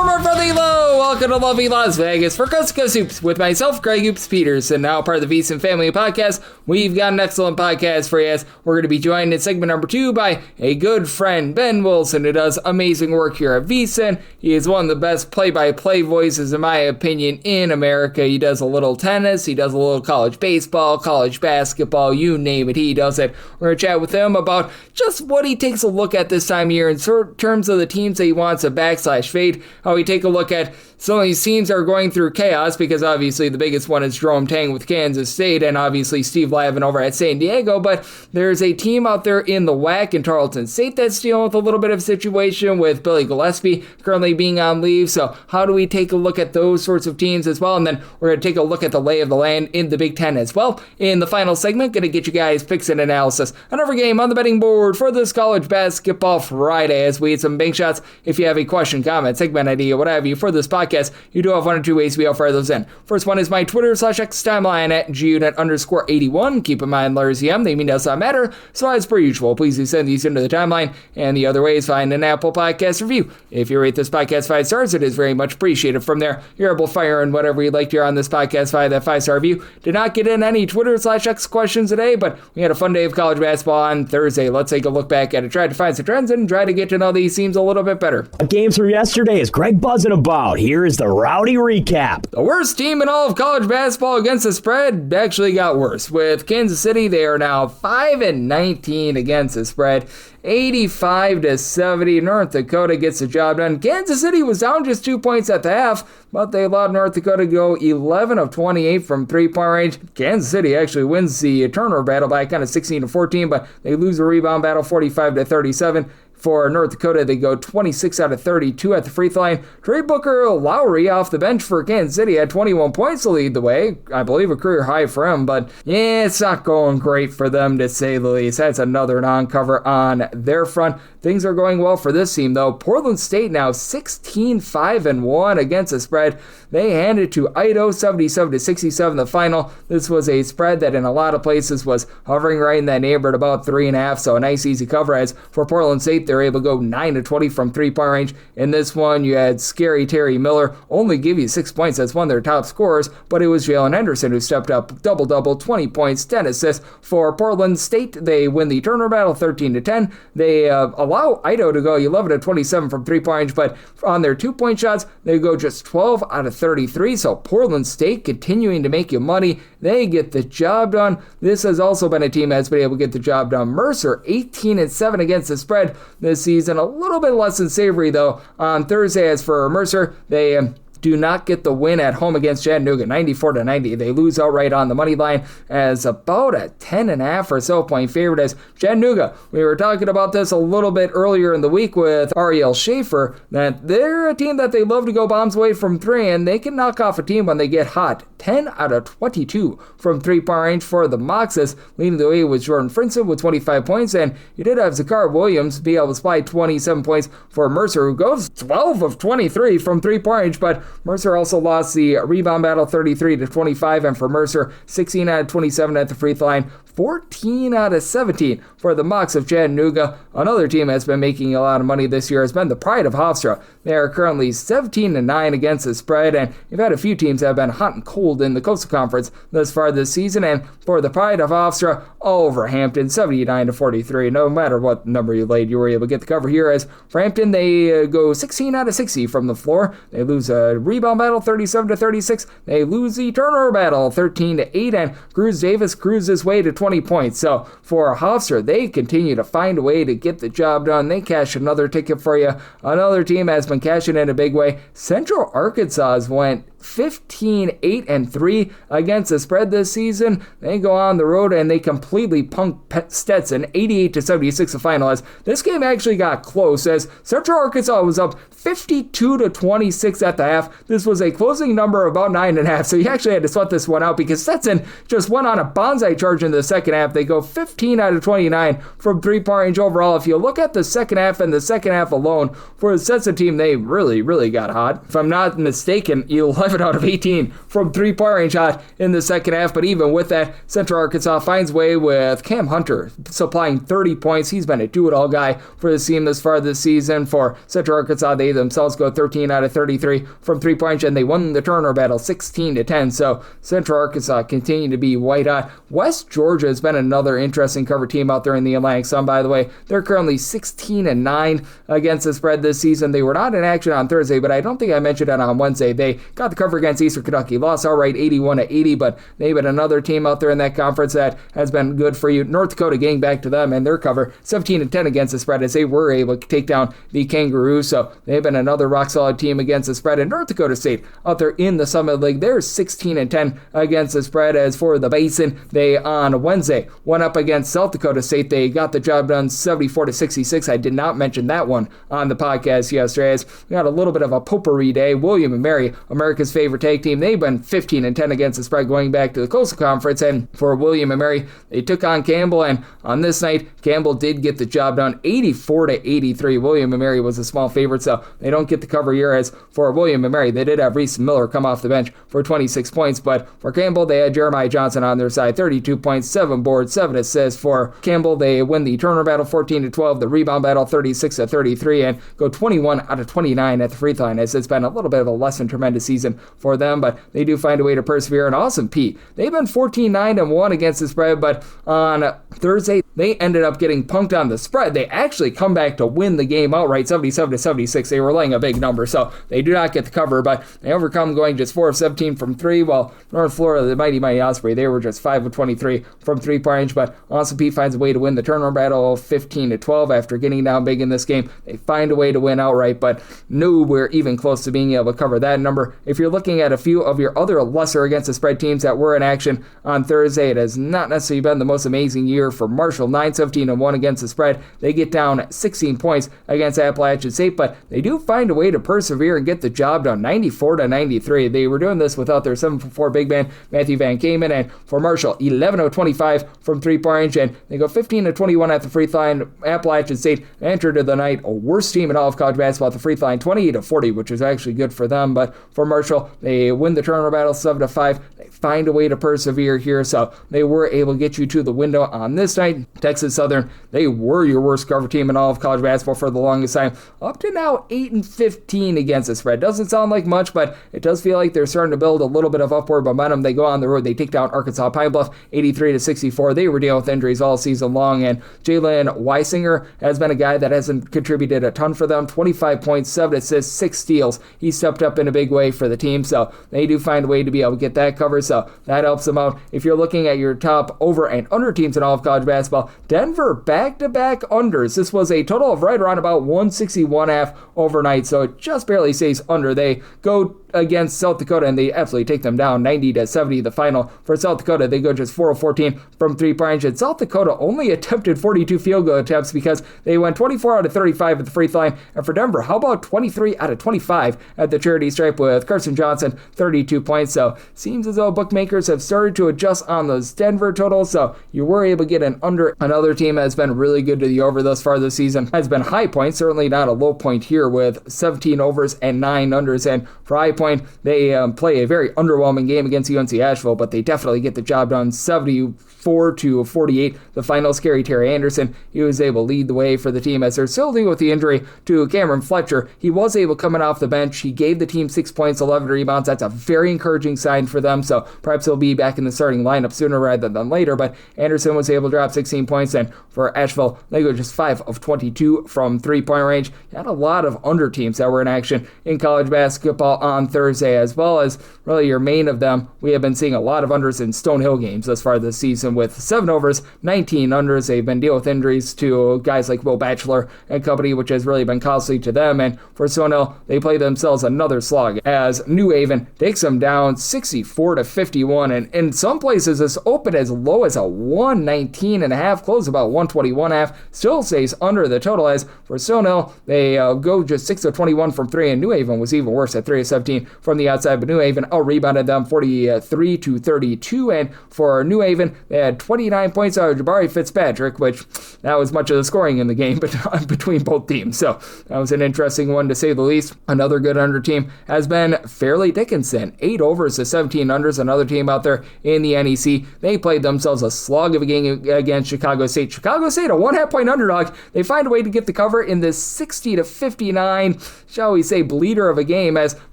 Former Brother Low, welcome to lovely Las Vegas for Coast to Coast Hoops with myself, Greg Hoops Peterson, now part of the VSIN family podcast. We've got an excellent podcast for you as we're going to be joined in segment number 2 by a good friend, Ben Wilson, who does amazing work here at VSIN. He is one of the best play-by-play voices, in my opinion, in America. He does a little tennis, he does a little college baseball, college basketball, you name it, he does it. We're going to chat with him about just what he takes a look at this time of year in terms of the teams that he wants to /fade, how we take a look at some of these teams that are going through chaos, because obviously the biggest one is Jerome Tang with Kansas State, and obviously Steve Lavin over at San Diego, but there's a team out there in the WAC in Tarleton State that's dealing with a little bit of a situation with Billy Gillespie currently being on leave, so how do we take a look at those sorts of teams as well? And then we're going to take a look at the lay of the land in the Big Ten as well. In the final segment, going to get you guys picks and analysis on every game on the betting board for this College Basketball Friday as we hit some bank shots. If you have a question, comment, segment idea, what have you for this podcast, you do have one or two ways to be able to fire those in. First one is my Twitter/X timeline at GUNet_81. Keep in mind, letters EM, they mean does not matter. So as per usual, please do send these into the timeline. And the other way is find an Apple Podcast review. If you rate this podcast 5 stars, it is very much appreciated. From there, you're able to fire in whatever you'd like to hear on this podcast via that 5-star review. Did not get in any Twitter/X questions today, but we had a fun day of college basketball on Thursday. Let's take a look back at it, try to find some trends, and try to get to know these teams a little bit better. Games from yesterday is Greg buzzing about. Here is the rowdy recap. The worst team in all of college basketball against the spread actually got worse. With Kansas City, they are now 5-19 against the spread. 85-70. North Dakota gets the job done. Kansas City was down just 2 points at the half, but they allowed North Dakota to go 11 of 28 from three-point range. Kansas City actually wins the turnover battle by kind of 16-14, but they lose a rebound battle 45-37. For North Dakota, they go 26 out of 32 at the free throw line. Trey Booker Lowry off the bench for Kansas City had 21 points to lead the way. I believe a career high for him, but yeah, it's not going great for them to say the least. That's another non-cover on their front. Things are going well for this team, though. Portland State now 16-5-1 against the spread. They handed to Idaho 77-67 the final. This was a spread that in a lot of places was hovering right in that neighborhood about 3.5, so a nice easy cover. As for Portland State, they're able to go 9-20 from three-point range. In this one, you had scary Terry Miller only give you 6 points. That's one of their top scorers, but it was Jalen Henderson who stepped up double-double, 20 points, 10 assists. For Portland State, they win the turnover battle 13-10. They allow Idaho to go 11-27 from three-point range, but on their 2-point shots, they go just 12 out of 33. So Portland State continuing to make you money. They get the job done. This has also been a team that's been able to get the job done. Mercer 18-7 against the spread this season. A little bit less than savory, though, on Thursday. As for Mercer, they do not get the win at home against Chattanooga, 94-90. They lose outright on the money line as about a 10.5 or so point favorite. As Chattanooga, we were talking about this a little bit earlier in the week with Ariel Schaefer, that they're a team that they love to go bombs away from three, and they can knock off a team when they get hot. 10 out of 22 from three-point range for the Moxes. Leading the way was Jordan Princeton with 25 points, and you did have Zakar Williams be able to supply 27 points for Mercer, who goes 12 of 23 from three-point range, but Mercer also lost the rebound battle 33-25, and for Mercer, 16 out of 27 at the free throw line, 14 out of 17 for the Mocs of Chattanooga. Another team that's been making a lot of money this year has been the Pride of Hofstra. They are currently 17-9 against the spread, and you've had a few teams that have been hot and cold in the Coastal Conference thus far this season. And for the Pride of Hofstra, over Hampton, 79-43. No matter what number you laid, you were able to get the cover here. As for Hampton, they go 16 out of 60 from the floor. They lose a rebound battle 37-36. They lose the turnover battle 13-8, and Cruz Davis cruises his way to 20 points. So for Hofstra, they continue to find a way to get the job done. They cash another ticket for you. Another team has been cashing in a big way. Central Arkansas went 15-8-3 against the spread this season. They go on the road and they completely punk Stetson 88-76 the final. As this game actually got close, as Central Arkansas was up 52-26 at the half. This was a closing number of about 9.5, so you actually had to sweat this one out because Stetson just went on a bonsai charge in the second half. They go 15 out of 29 from three-point range overall. If you look at the second half and the second half alone for the Stetson team, they really got hot. If I'm not mistaken, 11 out of 18 from three-point range hot in the second half. But even with that, Central Arkansas finds way with Cam Hunter supplying 30 points. He's been a do-it-all guy for the team this far this season. For Central Arkansas, they themselves go 13 out of 33 from three-point, and they won the turnover battle 16-10. So Central Arkansas continue to be white hot. West Georgia has been another interesting cover team out there in the Atlantic Sun, by the way. They're currently 16-9 against the spread this season. They were not in action on Thursday, but I don't think I mentioned it on Wednesday. They got the cover against Eastern Kentucky, lost outright 81-80, but they've been another team out there in that conference that has been good for you. North Dakota getting back to them and their cover 17-10 against the spread as they were able to take down the Kangaroos. So they've been another rock solid team against the spread. And North Dakota State out there in the Summit League, they're 16-10 against the spread. As for the Basin, they on Wednesday went up against South Dakota State. They got the job done 74-66. I did not mention that one on the podcast yesterday, as we got a little bit of a potpourri day. William and Mary, America's favorite tag team, they've been 15-10 against the spread going back to the Coastal Conference. And for William and Mary, they took on Campbell, and on this night, Campbell did get the job done 84-83. William and Mary was a small favorite, so they don't get the cover here. As for William and Mary, they did have Reese Miller come off the bench for 26 points, but for Campbell, they had Jeremiah Johnson on their side, 32 points, 7 boards, 7 assists. For Campbell, they win the turnover battle 14-12, the rebound battle 36-33, and go 21 out of 29 at the free throw line, as it's been a little bit of a less than tremendous season for them, but they do find a way to persevere. And Awesome Pete, they've been 14-9-1 against the spread, but on Thursday, they ended up getting punked on the spread. They actually come back to win the game outright, 77-76. They were laying a big number, so they do not get the cover, but they overcome going just 4 of 17 from 3, while North Florida, the mighty Osprey, they were just 5 of 23 from 3-point range, but Awesome Pete finds a way to win the turnover battle 15-12 after getting down big in this game. They find a way to win outright, but nowhere even close to being able to cover that number. If you're looking at a few of your other lesser against the spread teams that were in action on Thursday, it has not necessarily been the most amazing year for Marshall, 9-17-1 against the spread. They get down 16 points against Appalachian State, but they do find a way to persevere and get the job done, 94-93. They were doing this without their 7'4" big man, Matthew Van Kamen, and for Marshall, 11 of 25 from 3-point range, and they go 15-21 at the free throw line. Appalachian State entered the night a worst team in all of college basketball at the free throw line, 28-40, which is actually good for them, but for Marshall, they win the turnover battle 7-5. They find a way to persevere here, so they were able to get you to the window on this night. Texas Southern, they were your worst cover team in all of college basketball for the longest time, up to now 8-15 against the spread. Doesn't sound like much, but it does feel like they're starting to build a little bit of upward momentum. They go on the road, they take down Arkansas Pine Bluff 83-64. They were dealing with injuries all season long, and Jalen Weisinger has been a guy that hasn't contributed a ton for them. 25 points, 7 assists, 6 steals. He stepped up in a big way for the team, so they do find a way to be able to get that cover, so that helps them out. If you're looking at your top over and under teams in all of college basketball, Denver back-to-back unders. This was a total of right around about 161.5 overnight, so it just barely stays under. They go against South Dakota, and they absolutely take them down 90-70. The final for South Dakota, they go just 4 of 14 from 3-point range, and South Dakota only attempted 42 field goal attempts because they went 24 out of 35 at the free throw line. And for Denver, how about 23 out of 25 at the charity stripe with Carson Johnson, 32 points. So seems as though bookmakers have started to adjust on those Denver totals, so you were able to get an under. Another team has been really good to the over thus far this season has been High Point, certainly not a low point here with 17 overs and 9 unders. And for High Point, they play a very underwhelming game against UNC Asheville, but they definitely get the job done 74-48. The final, scary Terry Anderson, he was able to lead the way for the team as they're still dealing with the injury to Cameron Fletcher. He was able coming off the bench. He gave the team 6 points, 11 rebounds. That's a very encouraging sign for them, so perhaps he'll be back in the starting lineup sooner rather than later. But Anderson was able to drop 16 points, and for Asheville, they go just 5 of 22 from 3-point range. You had a lot of under teams that were in action in college basketball on Thursday, as well as really your main of them. We have been seeing a lot of unders in Stonehill games thus far this season with 7 overs, 19 unders. They've been dealing with injuries to guys like Will Batchelor and company, which has really been costly to them. And for Stonehill, they play themselves another slog as New Haven takes them down 64-51. And in some places, this opened as low as a 119.5, close about 121.5, still stays under the total. As for Stonehill, they go just 6 of 21 from 3, and New Haven was even worse at 3 of 17 from the outside, but New Haven out-rebounded them 43-32. And for New Haven, they had 29 points out of Jabari Fitzpatrick, which that was much of the scoring in the game between both teams. So that was an interesting one to say the least. Another good under team has been Fairleigh Dickinson, 8 overs to 17 unders. Another team out there in the NEC. They played themselves a slog of a game against Chicago State. Chicago State, a 1.5 point underdog. They find a way to get the cover in this 60-59 39, shall we say, bleeder of a game, as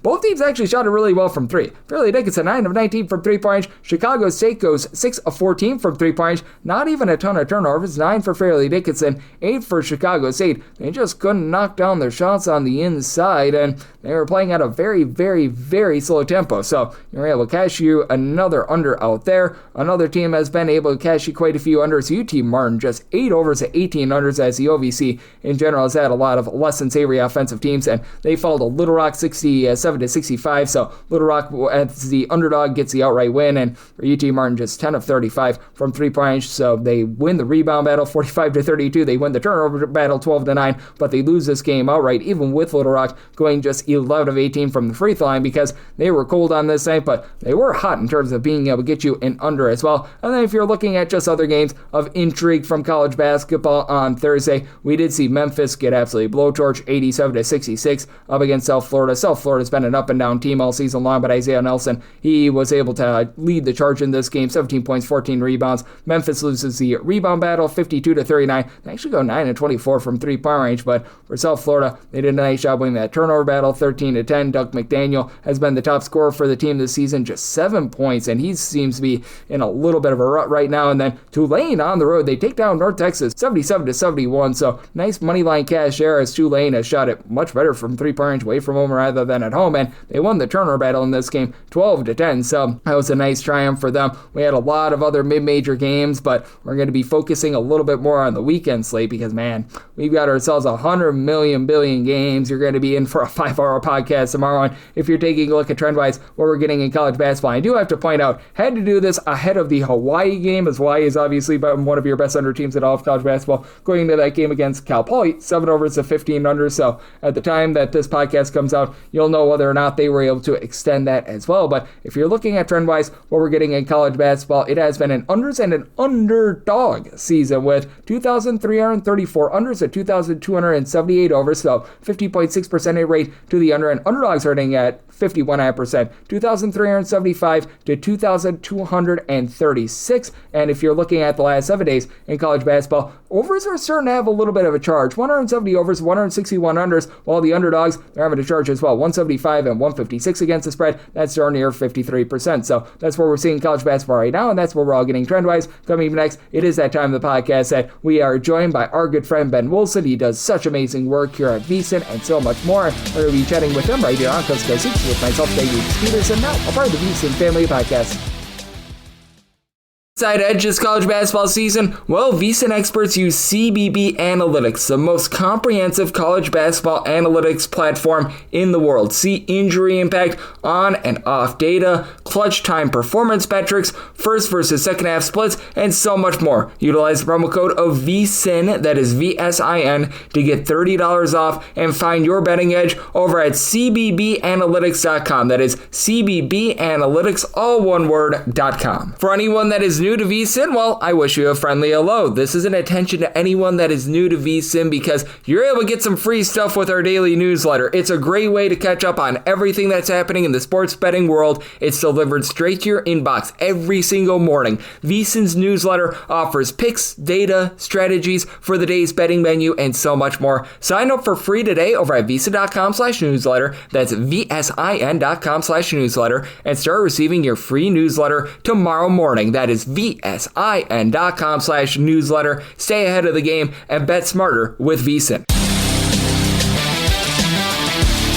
both teams actually shot it really well from three. Fairleigh Dickinson, 9 of 19 from three-point range. Chicago State goes 6 of 14 from three-point range. Not even a ton of turnovers. 9 for Fairleigh Dickinson, 8 for Chicago State. They just couldn't knock down their shots on the inside, and they were playing at a very, very, very slow tempo. So you're able to cash you another under out there. Another team has been able to cash you quite a few unders. UT Martin just 8 overs to 18 unders, as the OVC in general has had a lot of less than savory offensive teams, and they fall to Little Rock 67 to 65. So Little Rock, as the underdog, gets the outright win, and for UT Martin, just 10 of 35 from three-point range. So they win the rebound battle 45 to 32. They win the turnover battle 12 to 9, but they lose this game outright, even with Little Rock going just 11 of 18 from the free throw line, because they were cold on this night, but they were hot in terms of being able to get you an under as well. And then if you're looking at just other games of intrigue from college basketball on Thursday, we did see Memphis get absolutely blowtorched 87 to 66 up against South Florida. South Florida's been an up and down team all season long, but Isaiah Nelson, he was able to lead the charge in this game. 17 points, 14 rebounds. Memphis loses the rebound battle 52 to 39. They actually go 9 and 24 from three-point range, but for South Florida, they did a nice job winning that turnover battle 13 to 10. Doug McDaniel has been the top scorer for the team this season, just 7 points, and he seems to be in a little bit of a rut right now. And then Tulane on the road, they take down North Texas 77 to 71. So nice money line cash there, as Tulane has shot it much better from three-point range away from home rather than at home, and they won the turnover battle in this game 12 to 10. So that was a nice triumph for them. We had a lot of other mid-major games, but we're going to be focusing a little bit more on the weekend slate because, man, we've got ourselves 100 million billion games. You're going to be in for a 5-hour podcast tomorrow, and if you're taking a look at trend-wise what we're getting in college basketball, I do have to point out, had to do this ahead of the Hawaii game, as Hawaii is obviously one of your best under teams in all of college basketball, going into that game against Cal Poly, 7 overs to 15 under. So at the time that this podcast comes out, you'll know whether or not they were able to extend that as well. But if you're looking at trend-wise what we're getting in college basketball, it has been an unders and an underdog season with 2,334 unders at 2,278 overs, so 50.6% hit rate to the under, and underdogs earning at 51.5%, 2,375 to 2,236. And if you're looking at the last 7 days in college basketball, overs are starting to have a little bit of a charge. 170 overs, 161 unders, while the underdogs, they're having a charge as well. 175 and 156 against the spread. That's darn near 53%. So that's where we're seeing college basketball right now, and that's where we're all getting trend-wise. Coming up next, it is that time of the podcast that we are joined by our good friend Ben Wilson. He does such amazing work here at VSIN and so much more. We're going to be chatting with him right here on Coast to Coast Hoops with myself, Greg Peterson, now a part of the VSIN Family Podcast. Side edge this college basketball season? Well, VSIN experts use CBB Analytics, the most comprehensive college basketball analytics platform in the world. See injury impact, on and off data, clutch time performance metrics, first versus second half splits, and so much more. Utilize the promo code of VSIN, that is VSIN, to get $30 off and find your betting edge over at cbbanalytics.com. That is cbbanalytics, all one word.com. For anyone that is new to VSIN, well, I wish you a friendly hello. This is an attention to anyone that is new to VSIN because you're able to get some free stuff with our daily newsletter. It's a great way to catch up on everything that's happening in the sports betting world. It's delivered straight to your inbox every single morning. VSIN's newsletter offers picks, data, strategies for the day's betting menu, and so much more. Sign up for free today over at VSIN.com/newsletter. That's VSIN.com/newsletter, and start receiving your free newsletter tomorrow morning. That is VSIN.com/newsletter. Stay ahead of the game and bet smarter with VSIN.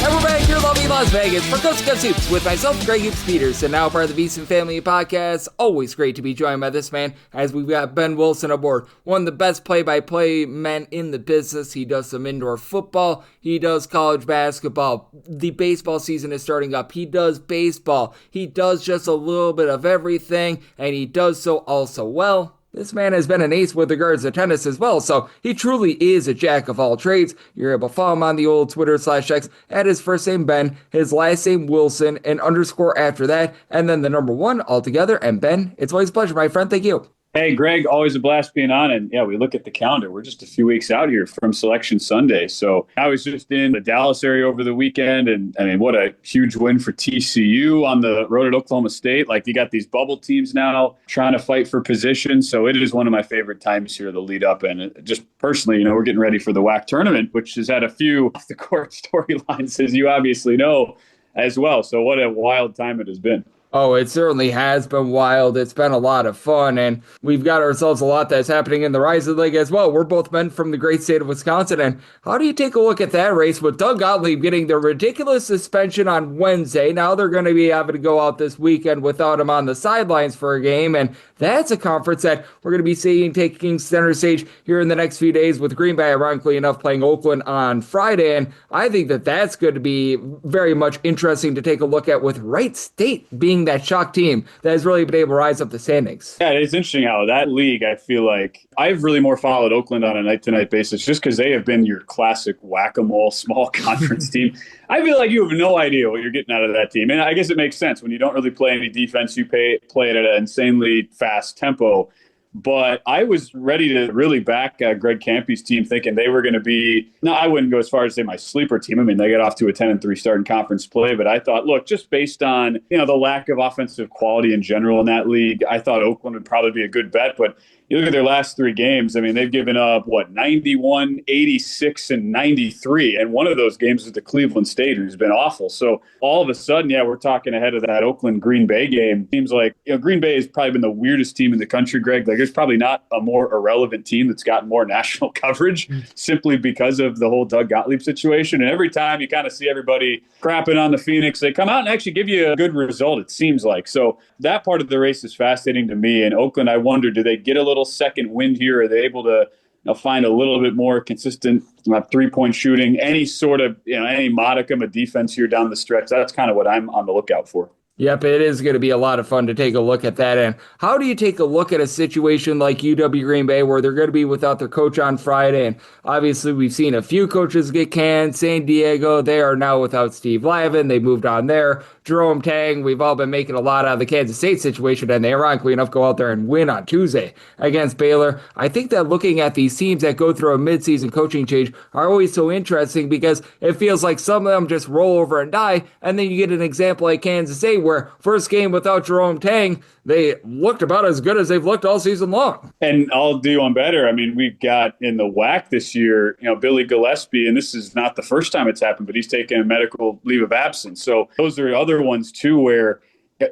And we're back here in lovely Las Vegas for Coast to Coast Hoops with myself, Greg Peterson, now part of the VSIN Family Podcast. Always great to be joined by this man, as we've got Ben Wilson aboard. One of the best play-by-play men in the business. He does some indoor football. He does college basketball. The baseball season is starting up. He does baseball. He does just a little bit of everything, and he does so also well. This man has been an ace with regards to tennis as well, so he truly is a jack of all trades. You're able to follow him on the old Twitter/X at his first name Ben, his last name Wilson, and underscore after that, and then the number 1 altogether. And Ben, it's always a pleasure, my friend. Thank you. Hey, Greg, always a blast being on. And yeah, we look at the calendar. We're just a few weeks out here from Selection Sunday. So I was just in the Dallas area over the weekend. And I mean, what a huge win for TCU on the road at Oklahoma State. Like, you got these bubble teams now trying to fight for position. So it is one of my favorite times here, the lead up. And just personally, we're getting ready for the WAC tournament, which has had a few off the court storylines, as you obviously know, as well. So what a wild time it has been. Oh, it certainly has been wild. It's been a lot of fun, and we've got ourselves a lot that's happening in the Rising League as well. We're both men from the great state of Wisconsin, and how do you take a look at that race with Doug Gottlieb getting the ridiculous suspension on Wednesday? Now they're going to be having to go out this weekend without him on the sidelines for a game, and that's a conference that we're going to be seeing taking center stage here in the next few days with Green Bay, ironically enough, playing Oakland on Friday, and I think that that's going to be very much interesting to take a look at, with Wright State being that shock team that has really been able to rise up the standings. Yeah, it's interesting how that league, I feel like I've really more followed Oakland on a night-to-night basis just because they have been your classic whack-a-mole small conference team. I feel like you have no idea what you're getting out of that team. And I guess it makes sense. When you don't really play any defense, you play it at an insanely fast tempo. But I was ready to really back Greg Campy's team, thinking they were going to be, no, I wouldn't go as far as say my sleeper team. I mean, they got off to a 10-3 start in conference play, but I thought, look, just based on, the lack of offensive quality in general in that league, I thought Oakland would probably be a good bet. But you look at their last three games, I mean, they've given up, 91, 86, and 93. And one of those games is to Cleveland State, who's been awful. So all of a sudden, we're talking ahead of that Oakland-Green Bay game. Seems like, Green Bay has probably been the weirdest team in the country, Greg. Like, there's probably not a more irrelevant team that's gotten more national coverage simply because of the whole Doug Gottlieb situation. And every time you kind of see everybody crapping on the Phoenix, they come out and actually give you a good result, it seems like. So that part of the race is fascinating to me. And Oakland, I wonder, do they get a little second wind here? Are they able to find a little bit more consistent three-point shooting, any sort of, any modicum of defense here down the stretch? That's kind of what I'm on the lookout for. Yep, it is going to be a lot of fun to take a look at that. And how do you take a look at a situation like UW Green Bay, where they're going to be without their coach on Friday? And obviously, we've seen a few coaches get canned. San Diego, they are now without Steve Lavin. They moved on there. Jerome Tang, we've all been making a lot out of the Kansas State situation, and they ironically enough go out there and win on Tuesday against Baylor. I think that looking at these teams that go through a midseason coaching change are always so interesting, because it feels like some of them just roll over and die, and then you get an example like Kansas State, where first game without Jerome Tang, they looked about as good as they've looked all season long. And I'll do one better. I mean, we've got in the WAC this year, Billy Gillespie, and this is not the first time it's happened, but he's taken a medical leave of absence. So those are other ones too, where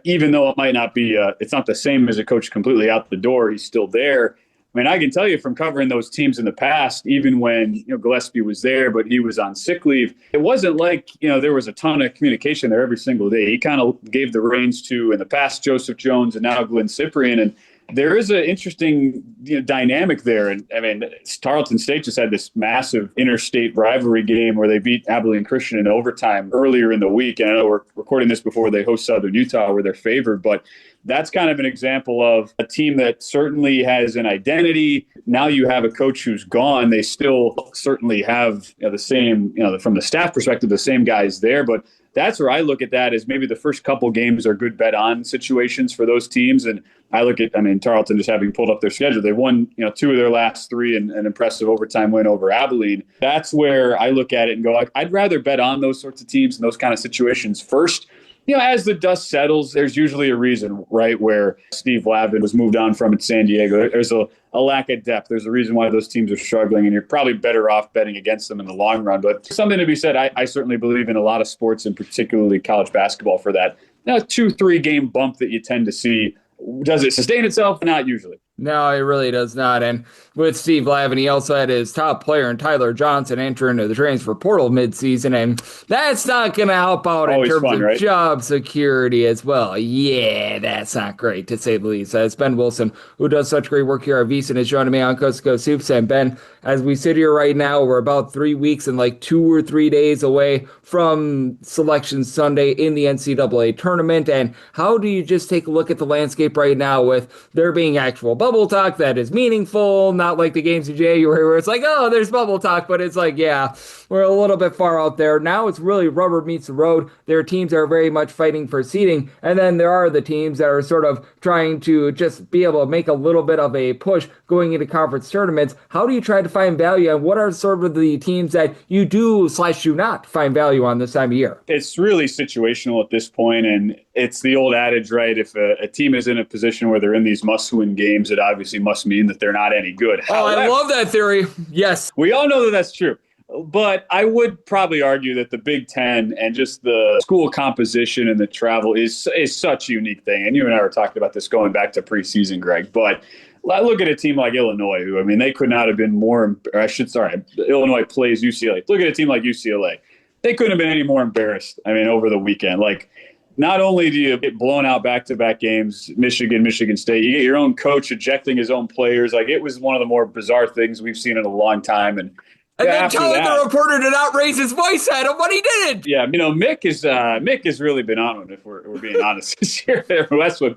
even though it might not be, it's not the same as a coach completely out the door, he's still there. I mean, I can tell you from covering those teams in the past, even when Gillespie was there, but he was on sick leave, it wasn't like there was a ton of communication there every single day. He kind of gave the reins to, in the past, Joseph Jones and now Glenn Cyprian, and there is an interesting dynamic there. And I mean, Tarleton State just had this massive interstate rivalry game where they beat Abilene Christian in overtime earlier in the week. And I know we're recording this before they host Southern Utah, where they're favored, but that's kind of an example of a team that certainly has an identity. Now you have a coach who's gone. They still certainly have the same, from the staff perspective, the same guys there, but that's where I look at that as maybe the first couple games are good bet on situations for those teams. And I look at, Tarleton, just having pulled up their schedule, they won, two of their last three and an impressive overtime win over Abilene. That's where I look at it and go, I'd rather bet on those sorts of teams and those kind of situations first. As the dust settles, there's usually a reason, right, where Steve Lavin was moved on from at San Diego. There's a lack of depth. There's a reason why those teams are struggling, and you're probably better off betting against them in the long run. But something to be said, I certainly believe in a lot of sports, and particularly college basketball, for that 2-3 game bump that you tend to see. Does it sustain itself? Not usually. No, it really does not. And with Steve Lavin, he also had his top player in Tyler Johnson enter into the transfer portal midseason, and that's not going to help out in terms of job security as well. Yeah, that's not great, to say the least. As Ben Wilson, who does such great work here at VSIN, is joining me on Coast to Coast Hoops. And Ben, as we sit here right now, we're about 3 weeks and like 2 or 3 days away from Selection Sunday in the NCAA tournament. And how do you just take a look at the landscape right now with there being actual bubble bubble talk that is meaningful, not like the games in January where it's like, oh, there's bubble talk, but it's like, yeah, we're a little bit far out there. Now it's really rubber meets the road. There are teams that are very much fighting for seeding, and then there are the teams that are sort of trying to just be able to make a little bit of a push going into conference tournaments. How do you try to find value, and what are sort of the teams that you do/do not find value on this time of year? It's really situational at this point, and it's the old adage, right? If a team is in a position where they're in these must-win games, it obviously must mean that they're not any good. However, I love that theory. Yes. We all know that that's true. But I would probably argue that the Big Ten and just the school composition and the travel is such a unique thing. And you and I were talking about this going back to preseason, Greg. But I look at a team like Illinois, who, I mean, they could not have been more, Illinois plays UCLA. Look at a team like UCLA. They couldn't have been any more embarrassed, over the weekend. Like, not only do you get blown out back-to-back games, Michigan State, you get your own coach ejecting his own players. Like, it was one of the more bizarre things we've seen in a long time. And then telling the reporter to not raise his voice at him when he did. Yeah, Mick has really been on him, if we're being honest, this year there in Westwood.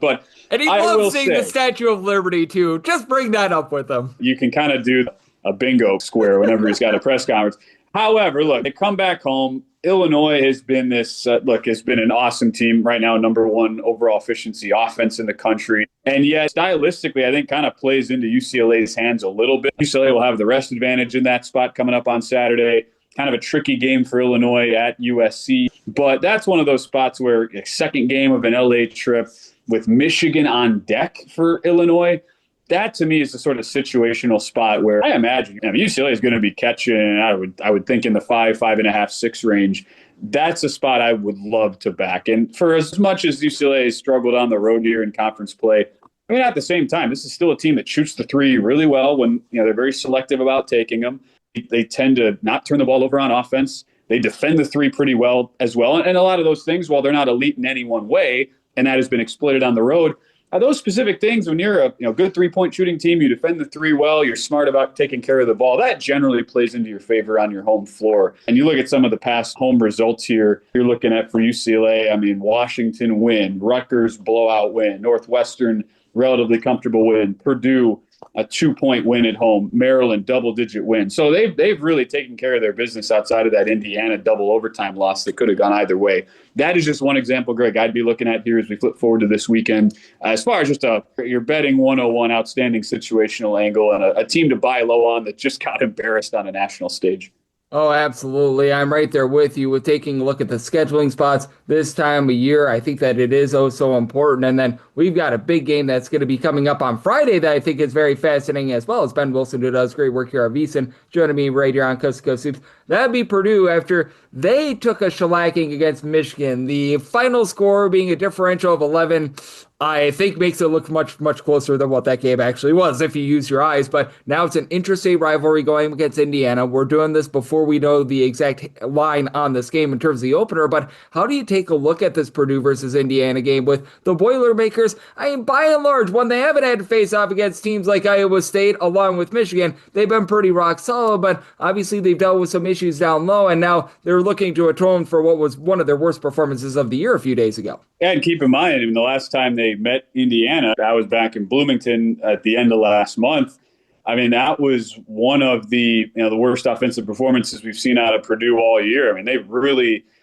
And he loves seeing the Statue of Liberty, too. Just bring that up with him. You can kind of do a bingo square whenever he's got a press conference. However, look, they come back home. Illinois has been has been an awesome team right now, number one overall efficiency offense in the country. And yet, stylistically, I think kind of plays into UCLA's hands a little bit. UCLA will have the rest advantage in that spot coming up on Saturday. Kind of a tricky game for Illinois at USC. But that's one of those spots where a second game of an LA trip with Michigan on deck for Illinois, that to me is the sort of situational spot where I imagine UCLA is going to be catching, I would think in the 5.5, 6 range. That's a spot I would love to back. And for as much as UCLA has struggled on the road here in conference play, at the same time, this is still a team that shoots the three really well when they're very selective about taking them. They tend to not turn the ball over on offense. They defend the three pretty well as well. And a lot of those things, while they're not elite in any one way, and that has been exploited on the road, are those specific things when you're a good three-point shooting team, you defend the three well, you're smart about taking care of the ball, that generally plays into your favor on your home floor. And you look at some of the past home results here, you're looking at for UCLA, Washington win, Rutgers blowout win, Northwestern relatively comfortable win, Purdue a 2-point win at home, Maryland double-digit win. So they've really taken care of their business outside of that Indiana double overtime loss that could have gone either way. That is just one example, Greg, I'd be looking at here as we flip forward to this weekend. As far as just your betting 101 outstanding situational angle and a team to buy low on that just got embarrassed on a national stage. Oh, absolutely. I'm right there with you with taking a look at the scheduling spots this time of year. I think that it is so important. And then we've got a big game that's going to be coming up on Friday that I think is very fascinating as well as Ben Wilson, who does great work here at VSIN, joining me right here on Coast to Coast Hoops. That'd be Purdue after they took a shellacking against Michigan. The final score being a differential of 11, I think makes it look much, much closer than what that game actually was if you use your eyes. But now it's an interstate rivalry going against Indiana. We're doing this before we know the exact line on this game in terms of the opener. But how do you take a look at this Purdue versus Indiana game with the Boilermakers? By and large, when they haven't had to face off against teams like Iowa State along with Michigan, they've been pretty rock solid. But obviously they've dealt with some issues down low, and now they're looking to atone for what was one of their worst performances of the year a few days ago. And keep in mind, the last time they met Indiana, I was back in Bloomington at the end of last month. That was one of the the worst offensive performances we've seen out of Purdue all year.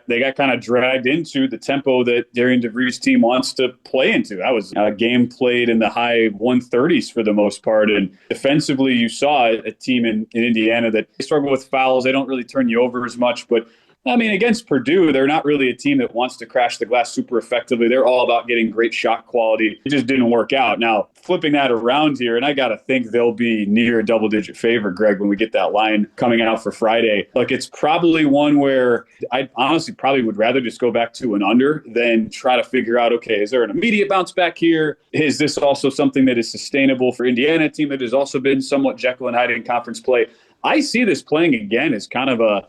They got kind of dragged into the tempo that Darian DeVries' team wants to play into. That was a game played in the high 130s for the most part. And defensively, you saw a team in Indiana that struggle with fouls. They don't really turn you over as much, but against Purdue, they're not really a team that wants to crash the glass super effectively. They're all about getting great shot quality. It just didn't work out. Now, flipping that around here, and I got to think they'll be near a double-digit favorite, Greg, when we get that line coming out for Friday. Look, it's probably one where I honestly probably would rather just go back to an under than try to figure out, okay, is there an immediate bounce back here? Is this also something that is sustainable for Indiana, a team that has also been somewhat Jekyll and Hyde in conference play? I see this playing again as kind of a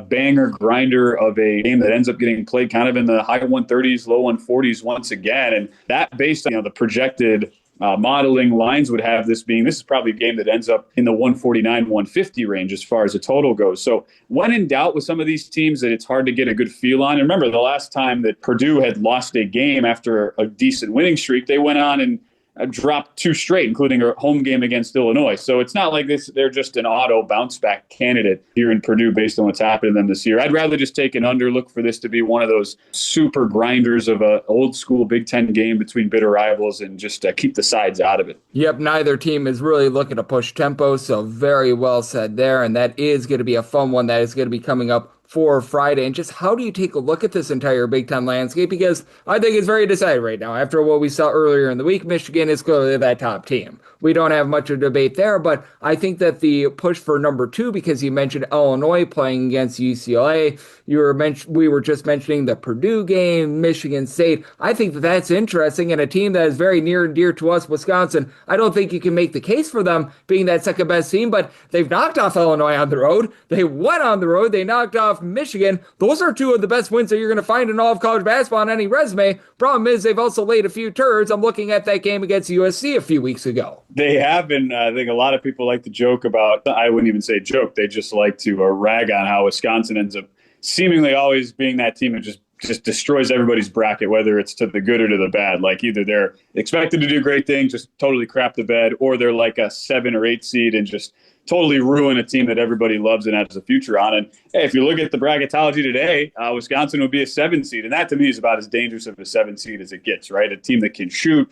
banger grinder of a game that ends up getting played kind of in the high 130s, low 140s once again. And that based on the projected modeling lines would have this is probably a game that ends up in the 149, 150 range as far as the total goes. So when in doubt with some of these teams that it's hard to get a good feel on. And remember, the last time that Purdue had lost a game after a decent winning streak, they went on and dropped 2 straight, including a home game against Illinois. So it's not like they're just an auto bounce back candidate here in Purdue based on what's happened to them this year. I'd rather just take an under, look for this to be one of those super grinders of a old school Big Ten game between bitter rivals and just keep the sides out of it. Yep, neither team is really looking to push tempo, so very well said there. And that is going to be a fun one that is going to be coming up for Friday. And just how do you take a look at this entire Big Ten landscape? Because I think it's very decided right now. After what we saw earlier in the week, Michigan is clearly that top team. We don't have much of a debate there, but I think that the push for number 2, because you mentioned Illinois playing against UCLA, we were just mentioning the Purdue game, Michigan State. I think that that's interesting, and a team that is very near and dear to us, Wisconsin. I don't think you can make the case for them being that second best team, but they've knocked off Illinois on the road. They went on the road. They knocked off Michigan. Those are 2 of the best wins that you're going to find in all of college basketball on any resume. Problem is, they've also laid a few turds. I'm looking at that game against USC a few weeks ago. They have been. I think a lot of people like to joke about, I wouldn't even say joke, they just like to rag on how Wisconsin ends up seemingly always being that team that just destroys everybody's bracket, whether it's to the good or to the bad. Like either they're expected to do great things, just totally crap the bed, or they're like a 7 or 8 seed and just totally ruin a team that everybody loves and has a future on. And hey, if you look at the bracketology today, Wisconsin would be a 7 seed. And that to me is about as dangerous of a 7 seed as it gets, right? A team that can shoot,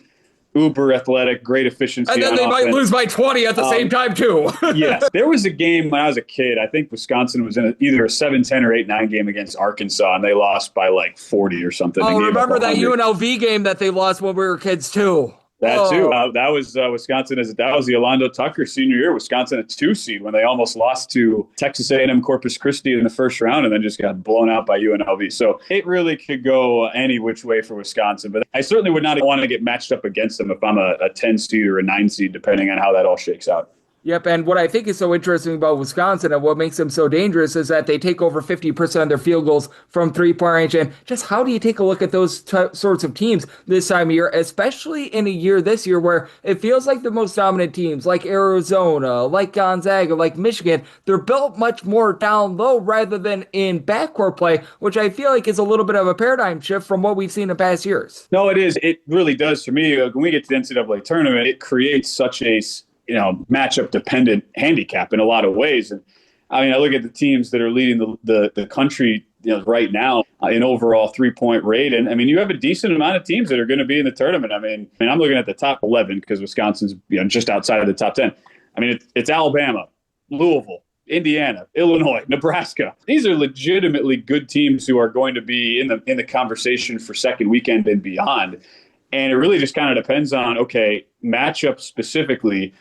uber athletic, great efficiency. And then they might lose by 20 at the same time, too. Yes. There was a game when I was a kid. I think Wisconsin was in either a 7-10 or 8-9 game against Arkansas, and they lost by like 40 or something. Oh, remember that UNLV game that they lost when we were kids, too? That too. That was Wisconsin. That was the Orlando Tucker senior year. Wisconsin a 2 seed when they almost lost to Texas A&M Corpus Christi in the first round and then just got blown out by UNLV. So it really could go any which way for Wisconsin. But I certainly would not want to get matched up against them if I'm a 10 seed or a 9 seed, depending on how that all shakes out. Yep, and what I think is so interesting about Wisconsin and what makes them so dangerous is that they take over 50% of their field goals from three-point range. And just how do you take a look at those sorts of teams this time of year, especially in a year this year where it feels like the most dominant teams, like Arizona, like Gonzaga, like Michigan, they're built much more down low rather than in backcourt play, which I feel like is a little bit of a paradigm shift from what we've seen in past years. No, it is. It really does for me. When we get to the NCAA tournament, it creates such a matchup dependent handicap in a lot of ways. And I mean, I look at the teams that are leading the country right now in overall 3-point rate. And I mean, you have a decent amount of teams that are going to be in the tournament. I mean, I'm looking at the top 11 because Wisconsin's just outside of the top 10. I mean, it's Alabama, Louisville, Indiana, Illinois, Nebraska. These are legitimately good teams who are going to be in the conversation for second weekend and beyond. And it really just kind of depends on, matchup specifically.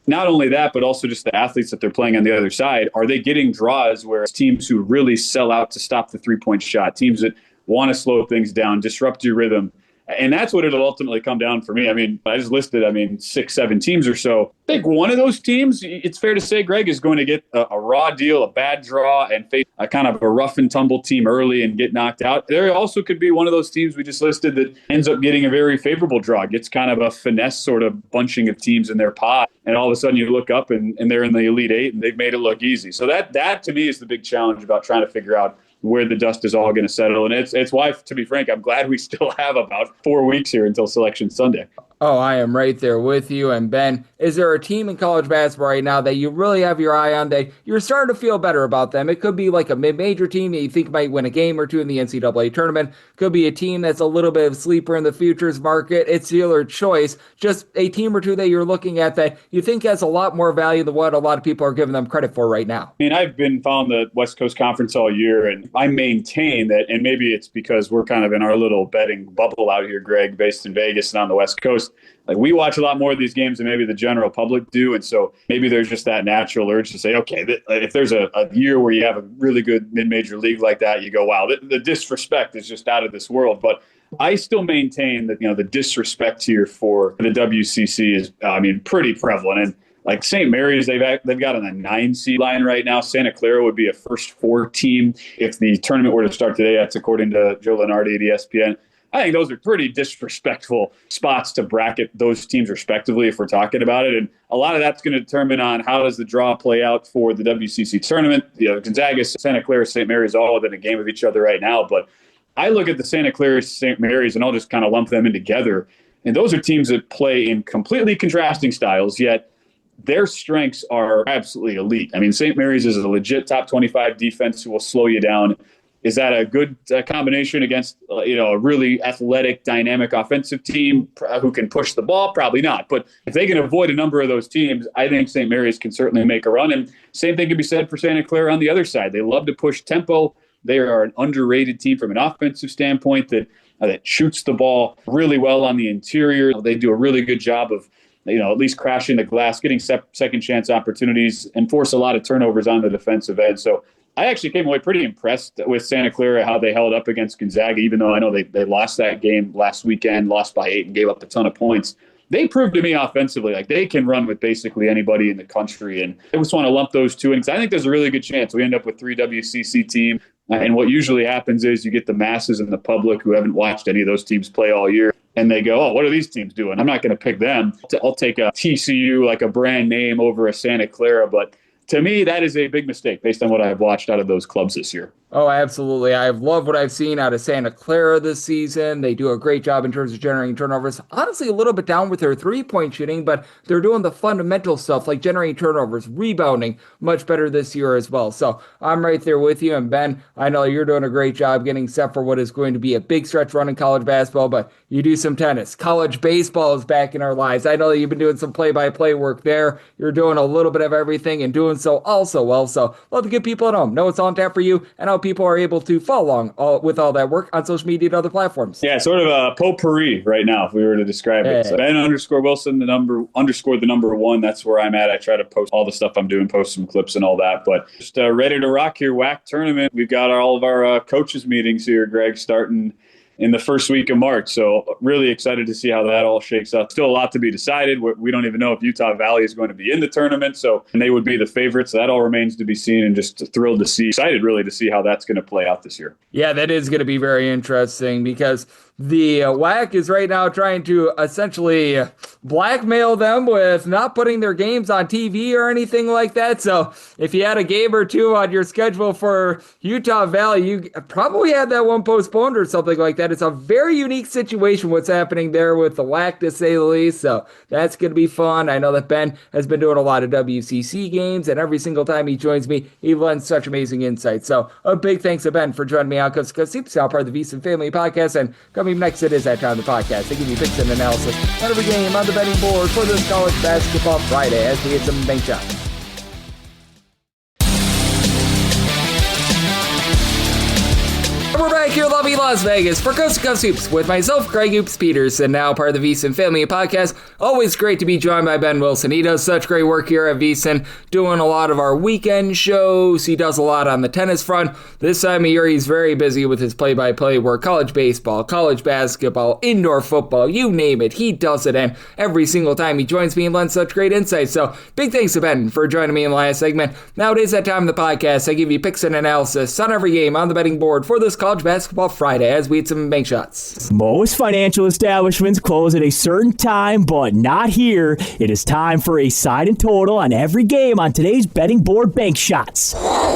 Not only that, but also just the athletes that they're playing on the other side. Are they getting draws where teams who really sell out to stop the 3-point shot, teams that want to slow things down, disrupt your rhythm? And that's what it'll ultimately come down for me. I mean, I just listed, 6-7 teams or so. I think one of those teams, it's fair to say, Greg, is going to get a raw deal, a bad draw, and face a kind of a rough and tumble team early and get knocked out. There also could be one of those teams we just listed that ends up getting a very favorable draw, gets kind of a finesse sort of bunching of teams in their pot. And all of a sudden you look up and they're in the Elite Eight and they've made it look easy. So that to me is the big challenge about trying to figure out where the dust is all going to settle. And it's why, to be frank, I'm glad we still have about 4 weeks here until Selection Sunday. Oh, I am right there with you. And Ben, is there a team in college basketball right now that you really have your eye on that you're starting to feel better about them? It could be like a mid-major team that you think might win a game or two in the NCAA tournament. Could be a team that's a little bit of a sleeper in the futures market. It's your choice. Just a team or two that you're looking at that you think has a lot more value than what a lot of people are giving them credit for right now. I mean, I've been following the West Coast Conference all year, and I maintain that, and maybe it's because we're kind of in our little betting bubble out here, Greg, based in Vegas and on the West Coast. Like, we watch a lot more of these games than maybe the general public do. And so maybe there's just that natural urge to say, if there's a year where you have a really good mid-major league like that, you go, wow, the disrespect is just out of this world. But I still maintain that, the disrespect here for the WCC is, pretty prevalent. And like St. Mary's, they've got on a 9 seed line right now. Santa Clara would be a first 4 team if the tournament were to start today. That's according to Joe Lenardi at ESPN. I think those are pretty disrespectful spots to bracket those teams respectively if we're talking about it. And a lot of that's going to determine on how does the draw play out for the WCC tournament. Gonzaga, Santa Clara, St. Mary's all within a game of each other right now. But I look at the Santa Clara, St. Mary's, and I'll just kind of lump them in together. And those are teams that play in completely contrasting styles, yet their strengths are absolutely elite. I mean, St. Mary's is a legit top 25 defense who will slow you down. Is that a good combination against a really athletic, dynamic offensive team who can push the ball? Probably not. But if they can avoid a number of those teams, I think St. Mary's can certainly make a run. And same thing can be said for Santa Clara on the other side. They love to push tempo. They are an underrated team from an offensive standpoint that shoots the ball really well on the interior. They do a really good job of at least crashing the glass, getting second chance opportunities, and force a lot of turnovers on the defensive end. So I actually came away pretty impressed with Santa Clara, how they held up against Gonzaga, even though I know they lost that game last weekend, lost by 8 and gave up a ton of points. They proved to me offensively, like they can run with basically anybody in the country. And I just want to lump those two in because I think there's a really good chance we end up with 3 WCC teams. And what usually happens is you get the masses and the public who haven't watched any of those teams play all year. And they go, oh, what are these teams doing? I'm not going to pick them. I'll take a TCU, like a brand name, over a Santa Clara. But to me, that is a big mistake based on what I've watched out of those clubs this year. Oh, absolutely. I've loved what I've seen out of Santa Clara this season. They do a great job in terms of generating turnovers. Honestly, a little bit down with their three-point shooting, but they're doing the fundamental stuff like generating turnovers, rebounding much better this year as well. So I'm right there with you. And Ben, I know you're doing a great job getting set for what is going to be a big stretch run in college basketball, but you do some tennis. College baseball is back in our lives. I know that you've been doing some play-by-play work there. You're doing a little bit of everything and doing so also well. So love to get people at home know it's on tap for you and how people are able to follow along with all that work on social media and other platforms. Yeah, sort of a potpourri right now, if we were to describe it. So Ben_Wilson, the number 1. That's where I'm at. I try to post all the stuff I'm doing, post some clips and all that. But just ready to rock here, WAC tournament. We've got all of our coaches meetings here, Greg, starting in the first week of March. So really excited to see how that all shakes out. Still a lot to be decided. We don't even know if Utah Valley is going to be in the tournament. And they would be the favorites. So that all remains to be seen, and just excited really to see how that's going to play out this year. Yeah, that is going to be very interesting because the WAC is right now trying to essentially blackmail them with not putting their games on TV or anything like that. So if you had a game or two on your schedule for Utah Valley, you probably had that one postponed or something like that. It's a very unique situation what's happening there with the WAC, to say the least. So that's going to be fun. I know that Ben has been doing a lot of WCC games, and every single time he joins me, he lends such amazing insights. So a big thanks to Ben for joining me on Coast to Coast Hoops, now part of the VSIN Family Podcast. And coming next, it is that time of the podcast. They give you picks and analysis on every game on the betting board for this College Basketball Friday as we hit some bank shots. We're back here in lovely Las Vegas for Coast to Coast Hoops with myself, Greg Hoops Peterson, now part of the VSIN Family Podcast. Always great to be joined by Ben Wilson. He does such great work here at VSIN, doing a lot of our weekend shows. He does a lot on the tennis front. This time of year, he's very busy with his play-by-play work. College baseball, college basketball, indoor football, you name it. He does it, and every single time he joins me and lends such great insights. So big thanks to Ben for joining me in the last segment. Now it is that time of the podcast. I give you picks and analysis on every game on the betting board for this College Basketball Friday as we hit some bank shots. Most financial establishments close at a certain time, but not here. It is time for a side and total on every game on today's betting board bank shots.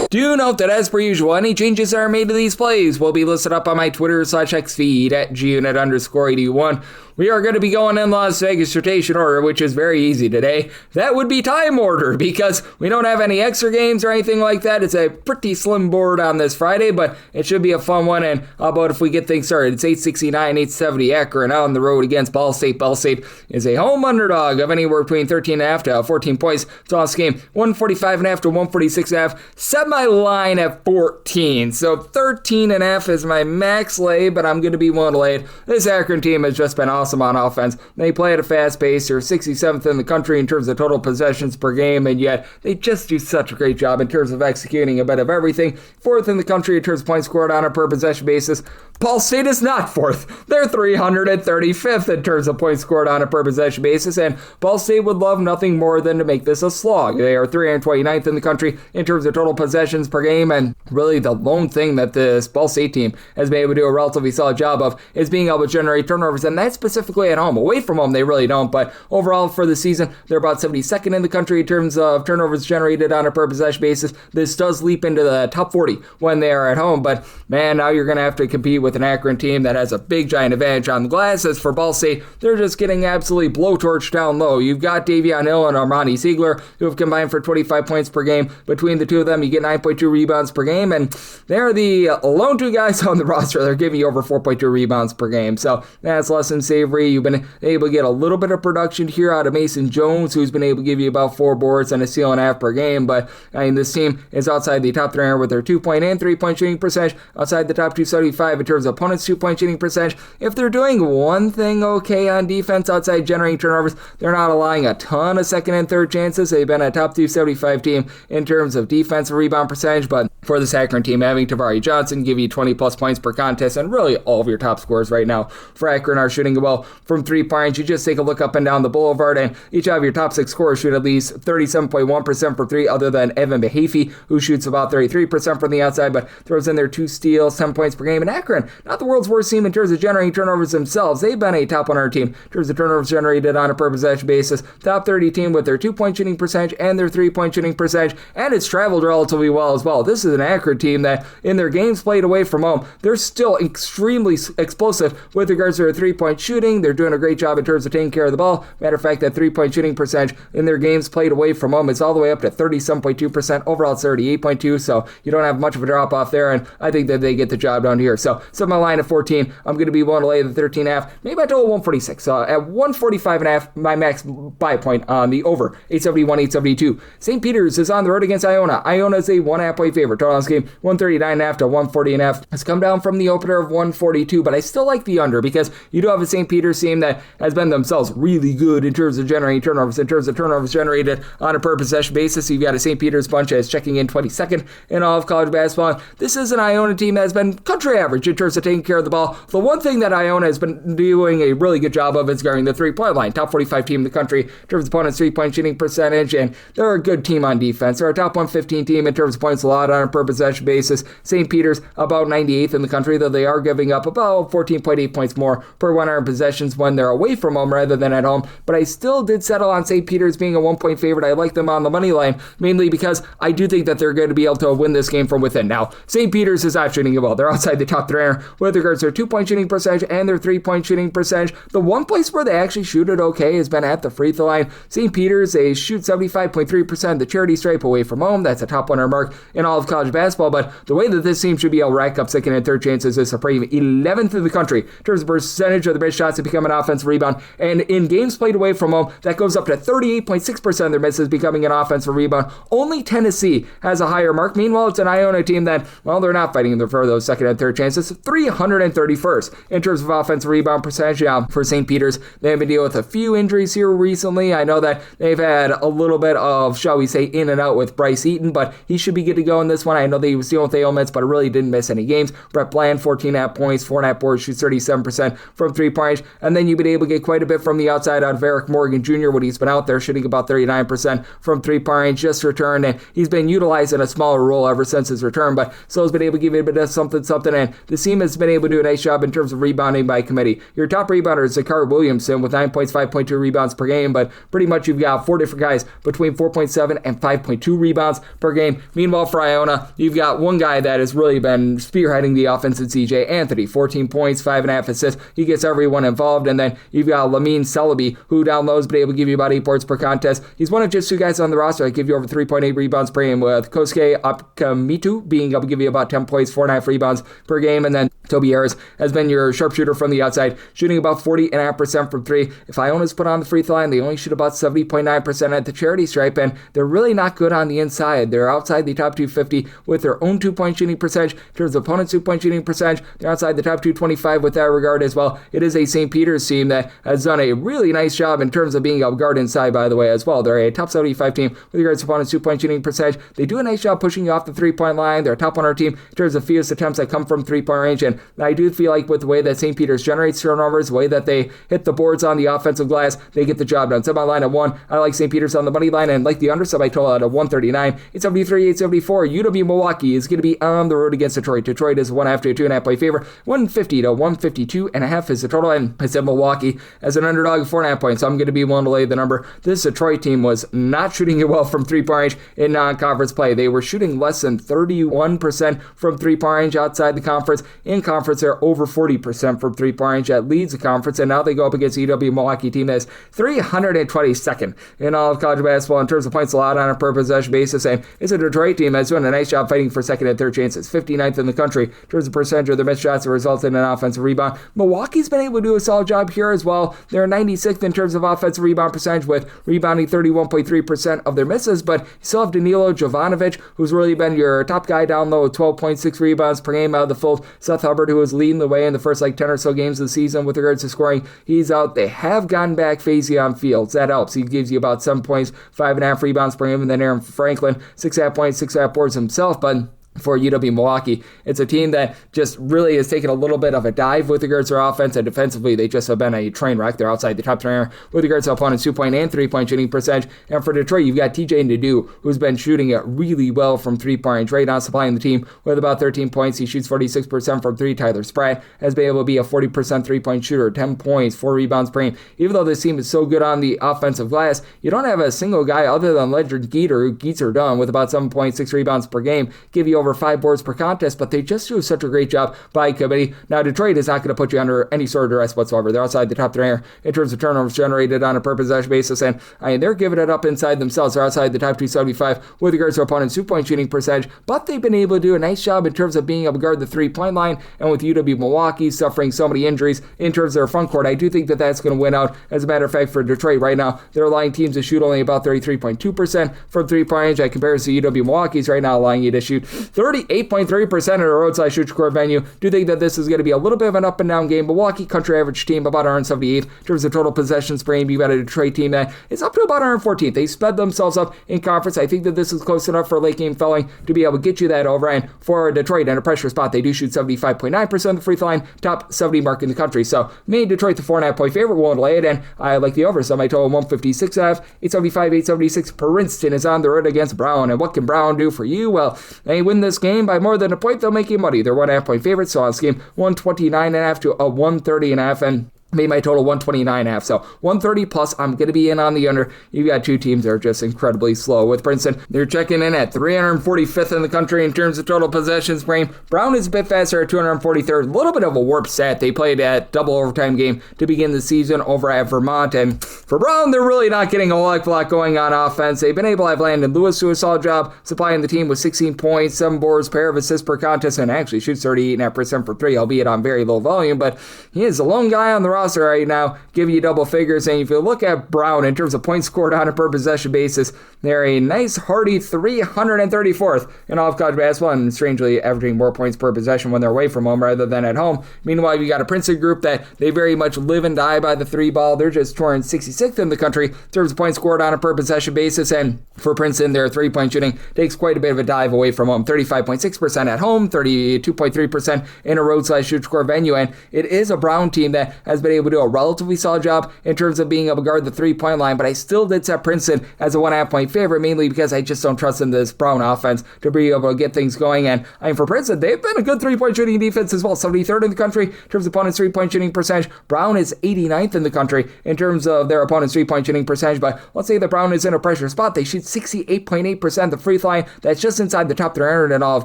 Do note that as per usual, any changes that are made to these plays will be listed up on my Twitter/X feed at @GUnit_81. We are going to be going in Las Vegas rotation order, which is very easy today. That would be time order because we don't have any extra games or anything like that. It's a pretty slim board on this Friday, but it should be a fun one. And how about if we get things started? It's 869, 870 Akron on the road against Ball State. Ball State is a home underdog of anywhere between 13.5 to 14 points. So this game, 145.5 to 146.5. Set my line at 14. So 13.5 is my max lay, but I'm going to be willing to lay it. This Akron team has just been awesome on offense. They play at a fast pace. They're 67th in the country in terms of total possessions per game, and yet they just do such a great job in terms of executing a bit of everything. 4th in the country in terms of points scored on a per possession basis. Ball State is not 4th. They're 335th in terms of points scored on a per possession basis, and Ball State would love nothing more than to make this a slog. They are 329th in the country in terms of total possessions per game, and really the lone thing that this Ball State team has been able to do a relatively solid job of is being able to generate turnovers, and that's specifically at home. Away from home, they really don't, but overall for the season, they're about 72nd in the country in terms of turnovers generated on a per possession basis. This does leap into the top 40 when they are at home, but man, now you're going going to have to compete with an Akron team that has a big giant advantage on the glass. As for Ball State, they're just getting absolutely blowtorched down low. You've got Davion Hill and Armani Ziegler, who have combined for 25 points per game. Between the two of them, you get 9.2 rebounds per game, and they're the lone two guys on the roster that are giving you over 4.2 rebounds per game. So that's less than savory. You've been able to get a little bit of production here out of Mason Jones, who's been able to give you about 4 boards and a steal and a half per game. But this team is outside the top 3 with their 2-point and 3-point shooting percentage, outside the top 275 in terms of opponents' 2-point shooting percentage. If they're doing one thing okay on defense outside generating turnovers, they're not allowing a ton of second and third chances. They've been a top 275 team in terms of defensive rebound percentage, but for this Akron team, having Tavari Johnson give you 20-plus points per contest, and really all of your top scorers right now for Akron are shooting well from 3-point range. You just take a look up and down the boulevard, and each of your top 6 scorers shoot at least 37.1% for 3, other than Evan Behafe, who shoots about 33% from the outside, but throws in their 2 steals, 10 points per game. And Akron, not the world's worst team in terms of generating turnovers themselves. They've been a top 100 team in terms of turnovers generated on a per possession basis. Top 30 team with their 2-point shooting percentage and their 3-point shooting percentage, and it's traveled relatively well as well. This is an Akron team that, in their games played away from home, they're still extremely explosive with regards to their 3-point shooting. They're doing a great job in terms of taking care of the ball. Matter of fact, that 3-point shooting percentage in their games played away from home is all the way up to 37.2%. Overall, it's 38.2%, so you don't have much of a drop off there, and I think that they get the job done here. So set my line at 14. I'm going to be willing to lay the 13.5. Maybe I total 146. At 145.5, my max buy point on the over. 871, 872. St. Peter's is on the road against Iona. Iona is a 1.5 point favorite. Total on this game, 139.5 to 140.5. It's come down from the opener of 142, but I still like the under because you do have a St. Peter's team that has been themselves really good in terms of generating turnovers. In terms of turnovers generated on a per possession basis, you've got a St. Peter's bunch that's checking in 22nd in all of college basketball. This is an Iona team that has been country average in terms of taking care of the ball. The one thing that Iona has been doing a really good job of is guarding the 3-point line. Top 45 team in the country in terms of opponents' 3-point shooting percentage, and they're a good team on defense. They're a top 115 team in terms of points allowed on a per possession basis. St. Peter's about 98th in the country, though they are giving up about 14.8 points more per 100 possessions when they're away from home rather than at home. But I still did settle on St. Peter's being a 1-point favorite. I like them on the money line, mainly because I do think that they're going to be able to win this game from within. Now, St. Peter's is not shooting it well. They're outside the top 3 with regards to their 2-point shooting percentage and their 3-point shooting percentage. The one place where they actually shoot it okay has been at the free throw line. St. Peter's, they shoot 75.3% the charity stripe away from home. That's a top 100 mark in all of college basketball, but the way that this team should be able to rack up second and third chances is supreme. 11th in the country in terms of percentage of the missed shots that become an offensive rebound, and in games played away from home, that goes up to 38.6% of their misses becoming an offensive rebound. Only Tennessee has a higher mark. Meanwhile, it's an Iona team that, well, they're not fighting for those second and third chances. 331st in terms of offensive rebound percentage. Now, for St. Peter's, they have been dealing with a few injuries here recently. I know that they've had a little bit of, shall we say, in and out with Bryce Eaton, but he should be good to go in this one. I know that he was dealing with ailments, but really didn't miss any games. Brett Bland, 14.5 points, 4.5 boards, shoots 37% from 3-point range. And then you've been able to get quite a bit from the outside out of Eric Morgan Jr. when he's been out there, shooting about 39% from 3-point range, just returned, and he's been utilized in a smaller role ever since his return, but still has been able to give it a bit of something, and the team has been able to do a nice job in terms of rebounding by committee. Your top rebounder is Zakar Williamson with 9 points, 5.2 rebounds per game, but pretty much you've got 4 different guys between 4.7 and 5.2 rebounds per game. Meanwhile, for Iona, you've got one guy that has really been spearheading the offense in CJ Anthony, 14 points, 5.5 assists. He gets everyone involved, and then you've got Lamine Celebi, who down low has been able to give you about 8 boards per contest. He's one of just 2 guys on the roster that give you over 3.8 rebounds per game, with Kosuke Akamitu being able to give you about 10 points, 4.5 rebounds per game, and then Toby Harris has been your sharpshooter from the outside, shooting about 40.5% from 3. If Iona's put on the free throw line, they only shoot about 70.9% at the charity stripe, and they're really not good on the inside. They're outside the top 250 with their own 2-point shooting percentage. In terms of opponents' 2-point shooting percentage, they're outside the top 225 with that regard as well. It is a St. Peter's team that has done a really nice job in terms of being able to guard inside, by the way, as well. They're a top 75 team with regards to opponents' 2-point shooting percentage. They do a nice job pushing you off the 3-point line. They're a top 100 team in terms of fewest attempts that come from 3-point range, and I do feel like with the way that St. Peter's generates turnovers, the way that they hit the boards on the offensive glass, they get the job done. Set my line at 1. I like St. Peter's on the money line, and like the undersub, I total out at 139. 873, 874. UW Milwaukee is going to be on the road against Detroit. Detroit is 1.5 to 2.5 point favorite. 150 to 152.5 is the total, and I said Milwaukee as an underdog of 4.5 points, so I'm going to be willing to lay the number. This Detroit team was not shooting it well from 3-point range in non-conference play. They were shooting less than 31% from 3-point range outside the conference. In conference, they're over 40% from three-point range. That leads the conference, and now they go up against UW Milwaukee team that's 322nd in all of college basketball in terms of points allowed on a per possession basis. And it's a Detroit team that's doing a nice job fighting for second and third chances. 59th in the country in terms of percentage of their missed shots that result in an offensive rebound. Milwaukee's been able to do a solid job here as well. They're 96th in terms of offensive rebound percentage, with rebounding 31.3% of their misses, but you still have Danilo Jovanovic, who's really been your top guy down low with 12.6 rebounds per game out of the fold. Seth Hubbard, who was leading the way in the first 10 or so games of the season with regards to scoring, he's out. They have gotten back Fazion Fields. That helps. He gives you about 7 points, 5.5 rebounds per game, and then Aaron Franklin, 6.5 points, 6.5 boards himself, but for UW Milwaukee, it's a team that just really has taken a little bit of a dive with regards to their offense, and defensively they just have been a train wreck. They're outside the top 10 with regards to opponents' 2-point and 3-point shooting percentage. And for Detroit, you've got TJ Nadeau, who's been shooting it really well from 3-point range right now, supplying the team with about 13 points. He shoots 46% from 3. Tyler Spratt has been able to be a 40% 3-point shooter, 10 points, 4 rebounds per game. Even though this team is so good on the offensive glass, you don't have a single guy other than Ledger Geeter, who Geets done with about 7.6 rebounds per game, give you over 5 boards per contest, but they just do such a great job by committee. Now, Detroit is not going to put you under any sort of duress whatsoever. They're outside the top 3 in terms of turnovers generated on a per possession basis, and they're giving it up inside themselves. They're outside the top 275 with regards to opponents' 2-point shooting percentage, but they've been able to do a nice job in terms of being able to guard the 3-point line, and with UW Milwaukee suffering so many injuries in terms of their front court, I do think that that's going to win out. As a matter of fact, for Detroit right now, they're allowing teams to shoot only about 33.2% from 3-point range. That compares to UW Milwaukee's right now allowing you to shoot 38.3% at a roadside shoot court venue. Do think that this is going to be a little bit of an up and down game. Milwaukee, country average team, about 178th in terms of total possessions per game. You've got a Detroit team that is up to about 114th. They sped themselves up in conference. I think that this is close enough for late game felling to be able to get you that over. And for Detroit in a pressure spot, they do shoot 75.9% of the free throw line, top 70 mark in the country. So made Detroit the 4.5 point favorite. Willing to lay it, and I like the over. So my total 156.5, 875, 876. Princeton is on the road against Brown. And what can Brown do for you? Well, they win this game by more than a point, they'll make you money. They're 1.5 point favorites, so on this game, 129.5 to a 130.5, and made my total 129.5. So 130 plus, I'm going to be in on the under. You've got two teams that are just incredibly slow. With Princeton, they're checking in at 345th in the country in terms of total possessions per game. Brown is a bit faster at 243rd. A little bit of a warp set. They played at double overtime game to begin the season over at Vermont. And for Brown, they're really not getting a lot going on offense. They've been able to have Landon Lewis do a solid job supplying the team with 16 points, 7 boards, pair of assists per contest, and actually shoots 38.5% for 3, albeit on very low volume. But he is the lone guy on the roster right now, giving you double figures. And if you look at Brown in terms of points scored on a per possession basis, they're a nice hearty 334th in all of college basketball, and strangely averaging more points per possession when they're away from home rather than at home. Meanwhile, you got a Princeton group that they very much live and die by the 3 ball. They're just touring 66th in the country in terms of points scored on a per possession basis, and for Princeton, their 3-point shooting takes quite a bit of a dive away from home. 35.6% at home, 32.3% in a roadside shoot court venue, and it is a Brown team that has been able to do a relatively solid job in terms of being able to guard the 3-point line, but I still did set Princeton as a 1.5 point favorite, mainly because I just don't trust in this Brown offense to be able to get things going. And for Princeton, they've been a good 3-point shooting defense as well, 73rd in the country in terms of opponents' 3-point shooting percentage. Brown is 89th in the country in terms of their opponents' 3-point shooting percentage, but let's say that Brown is in a pressure spot. They shoot 68.8% the free throw line. That's just inside the top 300 in all of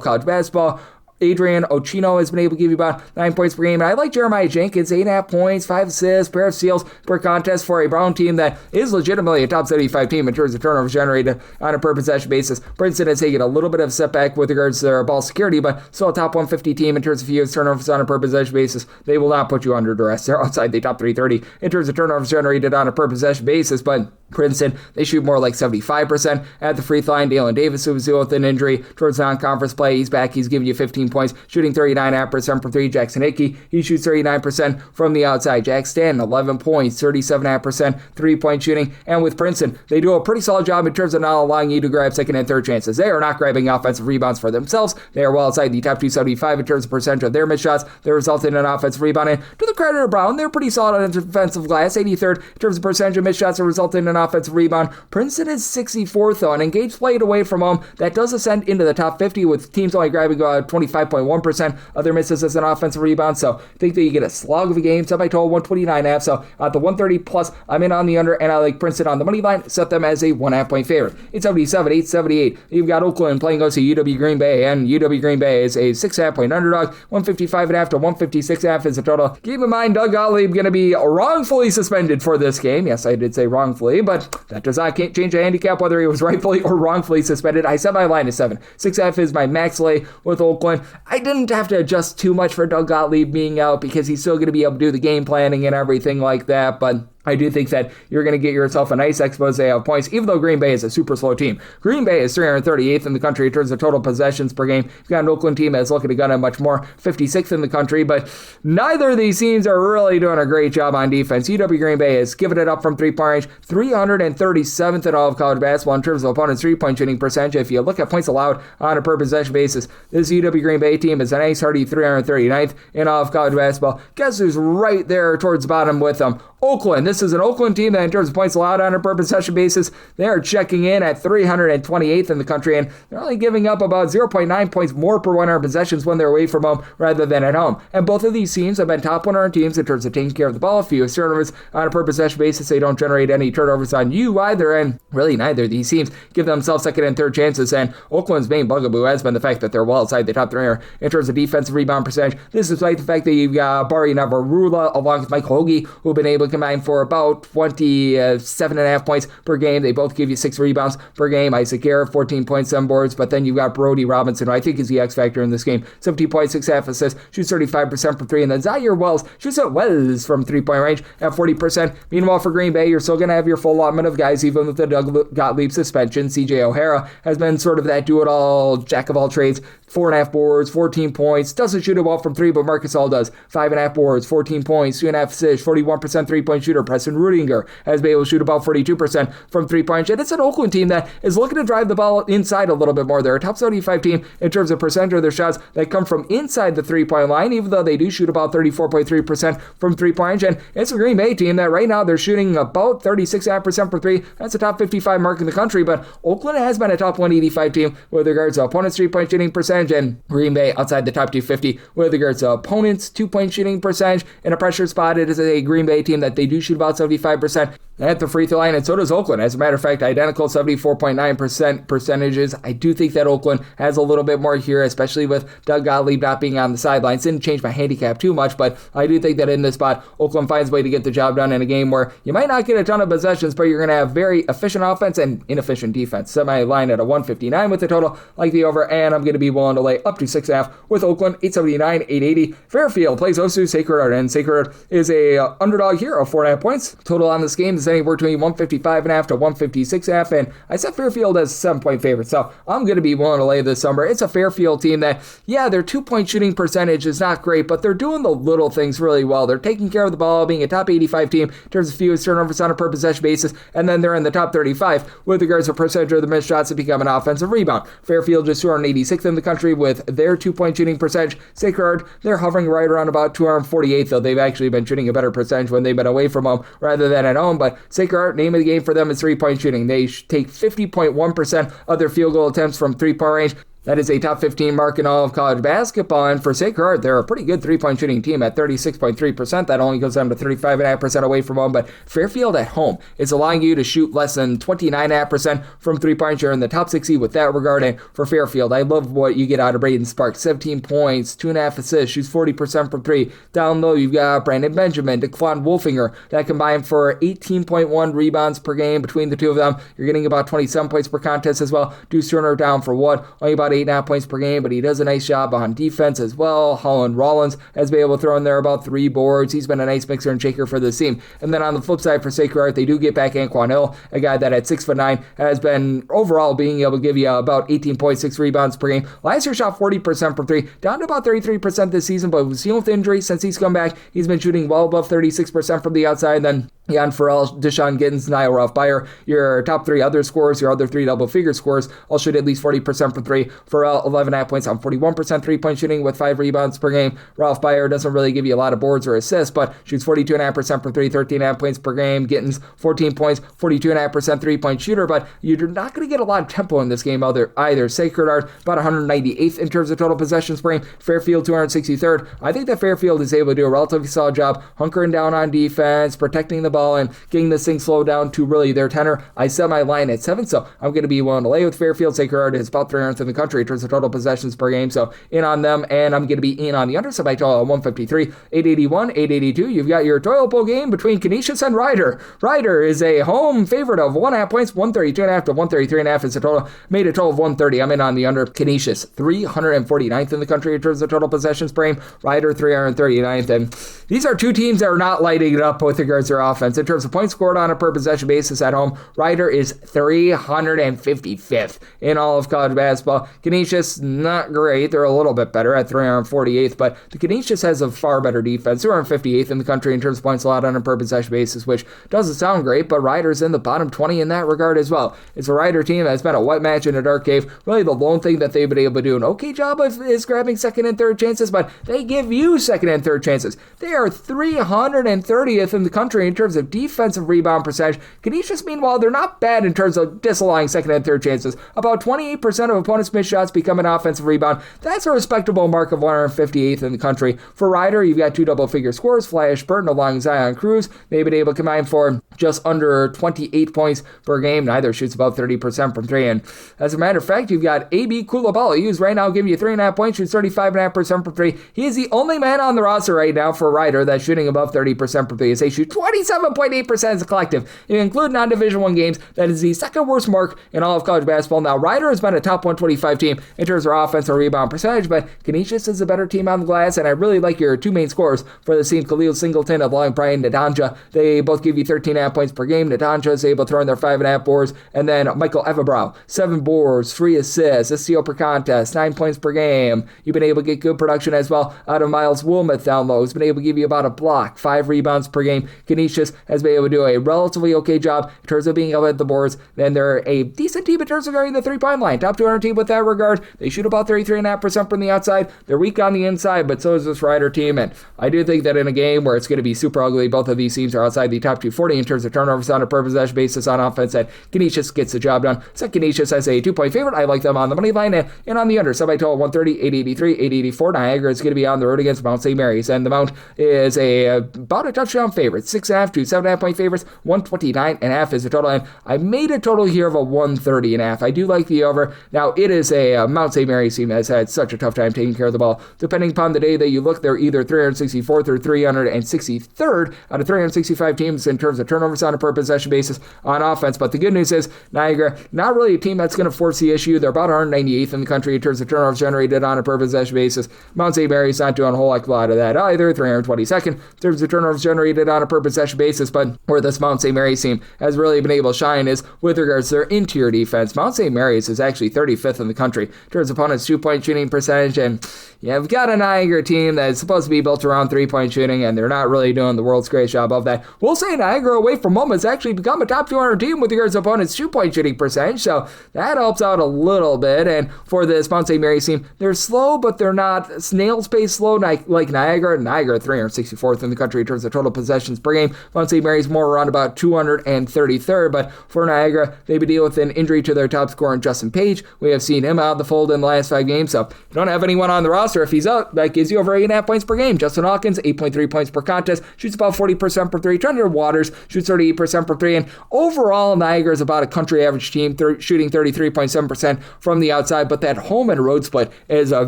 college basketball. Adrian Ochino has been able to give you about 9 points per game. And I like Jeremiah Jenkins, 8.5 points, 5 assists, pair of steals per contest for a Brown team that is legitimately a top 75 team in terms of turnovers generated on a per possession basis. Princeton has taken a little bit of a setback with regards to their ball security, but still a top 150 team in terms of fewest turnovers on a per possession basis. They will not put you under duress. They're outside the top 330 in terms of turnovers generated on a per possession basis, but Princeton, they shoot more like 75% at the free throw line. Dalen Davis, who was dealing with an injury towards non-conference play, he's back. He's giving you 15 points, shooting 39.5% from 3. Jackson Hickey, he shoots 39% from the outside. Jack Stanton, 11 points, 37.5% 3-point shooting. And with Princeton, they do a pretty solid job in terms of not allowing you to grab second and third chances. They are not grabbing offensive rebounds for themselves. They are well outside the top 275 in terms of percentage of their missed shots. They result in an offensive rebound. And to the credit of Brown, they're pretty solid on defensive glass, 83rd in terms of percentage of missed shots that result in an offensive rebound. Princeton is 64th, though, and in games played away from home, that does ascend into the top 50, with teams only grabbing 25.1% of their misses as an offensive rebound. So I think that you get a slog of a game, set by total 129.5. So at the 130 plus, I'm in on the under, and I like Princeton on the money line, set them as a 1.5 point favorite. 877, 878. You've got Oakland playing goes to UW Green Bay, and UW Green Bay is a 6.5 point underdog. 155.5 to 156.5 is the total. Keep in mind, Doug Gottlieb going to be wrongfully suspended for this game. Yes, I did say wrongfully, but that does not change the handicap whether he was rightfully or wrongfully suspended. I set my line to 7. 6.5 is my max lay with Oakland. I didn't have to adjust too much for Doug Gottlieb being out because he's still going to be able to do the game planning and everything like that, but I do think that you're going to get yourself a nice expose of points, even though Green Bay is a super slow team. Green Bay is 338th in the country in terms of total possessions per game. You've got an Oakland team that's looking to gun it much more, 56th in the country, but neither of these teams are really doing a great job on defense. UW Green Bay is giving it up from three-point range, 337th in all of college basketball in terms of opponents' three-point shooting percentage. If you look at points allowed on a per-possession basis, this UW Green Bay team is a nice hearty 339th in all of college basketball. Guess who's right there towards the bottom with them? Oakland. This is an Oakland team that in terms of points allowed on a per possession basis, they are checking in at 328th in the country, and they're only giving up about 0.9 points more per 100 possessions when they're away from home rather than at home. And both of these teams have been top 100 teams in terms of taking care of the ball. Fewest turnovers on a per possession basis. They don't generate any turnovers on you either, and really neither of these teams give themselves second and third chances. And Oakland's main bugaboo has been the fact that they're well outside the top 300 in terms of defensive rebound percentage. This is despite the fact that you've got Bari Navarula along with Mike Hoagie, who have been able to combine for about 27.5 points per game. They both give you 6 rebounds per game. Isaac Garrett, 14 points, 7 boards, but then you've got Brody Robinson, who I think is the X factor in this game. 17 points, 6.5 assists, shoots 35% from 3, and then Zaire Wells shoots at Wells from 3-point range at 40%. Meanwhile, for Green Bay, you're still going to have your full allotment of guys, even with the Doug Gottlieb suspension. CJ O'Hara has been sort of that do-it-all, jack-of-all-trades. 4.5 boards, 14 points. Doesn't shoot it well from 3, but Marcus All does. 5.5 boards, 14 points, 2.5 assists, 41% 3-point shooter. Preston Rudinger has been able to shoot about 42% from 3-point. And it's an Oakland team that is looking to drive the ball inside a little bit more. They're a top 75 team in terms of percentage of their shots that come from inside the 3-point line, even though they do shoot about 34.3% from 3-point. And it's a Green Bay team that right now they're shooting about 36.5% from 3. That's a top 55 mark in the country, but Oakland has been a top 185 team with regards to opponents' 3-point shooting percentage, and Green Bay outside the top 250 with regards to opponents' 2-point shooting percentage. In a pressure spot, it is a Green Bay team that they do shoot about 75% at the free throw line, and so does Oakland. As a matter of fact, identical 74.9% percentages. I do think that Oakland has a little bit more here, especially with Doug Gottlieb not being on the sidelines. Didn't change my handicap too much, but I do think that in this spot, Oakland finds a way to get the job done in a game where you might not get a ton of possessions, but you're going to have very efficient offense and inefficient defense. Set my line at a 159 with the total, like the over, and I'm going to be willing to lay up to 6.5 with Oakland. 879, 880. Fairfield plays Osu Sacred Heart, and Sacred Heart is a underdog here of 4.5 points. Total on this game is anywhere between 155.5 to 156.5, and I set Fairfield as a 7-point favorite, so I'm going to be willing to lay this number. It's a Fairfield team that, yeah, their 2-point shooting percentage is not great, but they're doing the little things really well. They're taking care of the ball, being a top 85 team in terms of fewest turnovers on a per possession basis, and then they're in the top 35 with regards to percentage of the missed shots that become an offensive rebound. Fairfield just 286th in the country with their 2-point shooting percentage. Sacred Heart, they're hovering right around about 248th, though they've actually been shooting a better percentage when they've been away from home rather than at home, but Sacred Heart, name of the game for them is 3-point shooting. They take 50.1% of their field goal attempts from 3-point range. That is a top 15 mark in all of college basketball, and for Sacred Heart, they're a pretty good 3-point shooting team at 36.3%. That only goes down to 35.5% away from home, but Fairfield at home is allowing you to shoot less than 29.5% from 3-point. You're in the top 60 with that regard, and for Fairfield, I love what you get out of Braden Sparks. 17 points, 2.5 assists, shoots 40% from 3. Down low, you've got Brandon Benjamin, Declan Wolfinger, that combined for 18.1 rebounds per game between the two of them. You're getting about 27 points per contest as well. Deuce Turner down for what? Only about 8.5 points per game, but he does a nice job on defense as well. Holland Rollins has been able to throw in there about 3 boards. He's been a nice mixer and shaker for this team. And then on the flip side for Sacred Heart, they do get back Anquan Hill, a guy that at 6'9" has been overall being able to give you about 18.6 rebounds per game. Last year shot 40% from 3, down to about 33% this season, but was dealing with injury since he's come back. He's been shooting well above 36% from the outside. Then Jan Farrell, Deshaun Giddens, Niall Ralph Byer. Your top three other scores, your other three double-figure scores, all shoot at least 40% from three. Farrell, 11.5 points on 41% three-point shooting with 5 rebounds per game. Ralph Byer doesn't really give you a lot of boards or assists, but shoots 42.5% from three, 13.5 points per game. Giddens, 14 points, 42.5% three-point shooter, but you're not going to get a lot of tempo in this game either. Sacred Art, about 198th in terms of total possessions per game. Fairfield, 263rd. I think that Fairfield is able to do a relatively solid job hunkering down on defense, protecting the ball, and getting this thing slowed down to really their tenor. I set my line at 7, so I'm going to be willing to lay with Fairfield. Sacred Art is about 300th in the country in terms of total possessions per game, so in on them, and I'm going to be in on the under, so by total 153, 881, 882. You've got your toilet bowl game between Canisius and Rider. Rider is a home favorite of 1.5 points, 132.5 to 133.5 is a total, made a total of 130. I'm in on the under. Canisius, 349th in the country in terms of total possessions per game. Rider, 339th, and these are two teams that are not lighting it up with regards to their offense. In terms of points scored on a per possession basis at home, Rider is 355th in all of college basketball. Canisius, not great. They're a little bit better at 348th, but the Canisius has a far better defense. 258th in the country in terms of points allowed on a per possession basis, which doesn't sound great, but Rider's in the bottom 20 in that regard as well. It's a Rider team that's been a wet match in a dark cave. Really, the lone thing that they've been able to do an okay job of is grabbing second and third chances, but they give you second and third chances. They are 330th in the country in terms of defensive rebound percentage. Canisius, meanwhile, they're not bad in terms of disallowing second and third chances. About 28% of opponents' missed shots become an offensive rebound. That's a respectable mark of 158th in the country. For Rider, you've got two double-figure scores, Flash Burton along Zion Cruz. They've been able to combine for just under 28 points per game. Neither shoots about 30% from three. And as a matter of fact, you've got A.B. Coulibaly, who's right now giving you 3.5 points, shoots 35.5% from three. He is the only man on the roster right now for Rider that's shooting above 30% from three. As they shoot 27.8% as a collective. If you include non-Division I games, that is the second worst mark in all of college basketball. Now, Rider has been a top 125 team in terms of their offensive rebound percentage, but Canisius is a better team on the glass, and I really like your two main scorers for the team, Khalil Singleton along Brian Nadanja. They both give you 13.5 points per game. Nadanja is able to throw in their 5.5 boards, and then Michael Everbrow, 7 boards, 3 assists, a steal per contest, 9 points per game. You've been able to get good production as well out of Miles Wilmoth down low. He's been able to give you about a block, 5 rebounds per game. Canisius has been able to do a relatively okay job in terms of being able to hit the boards. Then they're a decent team in terms of guarding the three-point line. Top 200 team with that regard. They shoot about 33.5% from the outside. They're weak on the inside, but so is this Rider team. And I do think that in a game where it's going to be super ugly, both of these teams are outside the top 240 in terms of turnovers on a per possession basis on offense, and Canisius gets the job done. So Canisius as a 2-point favorite. I like them on the money line and on the under. So by total 130, 883, 884. Niagara is going to be on the road against Mount St. Mary's, and the Mount is about a touchdown favorite. 6.5 to 7.5 point favorites. 129.5 is the total, and I made a total here of a 130.5. I do like the over. Now, it is a Mount St. Mary's team that has had such a tough time taking care of the ball. Depending upon the day that you look, they're either 364th or 363rd out of 365 teams in terms of turnovers on a per possession basis on offense. But the good news is Niagara, not really a team that's going to force the issue. They're about 198th in the country in terms of turnovers generated on a per possession basis. Mount St. Mary's not doing a whole heck of a lot of that either. 322nd in terms of turnovers generated on a per possession basis. But where this Mount St. Mary's team has really been able to shine is with regards to their interior defense. Mount St. Mary's is actually 35th in the country in terms of opponents' 2-point shooting percentage. And yeah, we've got a Niagara team that's supposed to be built around 3-point shooting, and they're not really doing the world's greatest job of that. We'll say Niagara away from home has actually become a top 200 team with regards to opponents' 2-point shooting percentage, so that helps out a little bit. And for this Mount St. Mary's team, they're slow, but they're not snail's pace slow like Niagara. Niagara 364th in the country in terms of total possessions per game. Mount St. Mary's more around about 233rd, but for Niagara, they've been dealing with an injury to their top scorer, Justin Page. We have seen him out of the fold in the last 5 games, so if you don't have anyone on the roster, if he's out, that gives you over 8.5 points per game. Justin Hawkins, 8.3 points per contest, shoots about 40% per 3. Trendor Waters shoots 38% per 3, and overall, Niagara is about a country average team, shooting 33.7% from the outside, but that home and road split is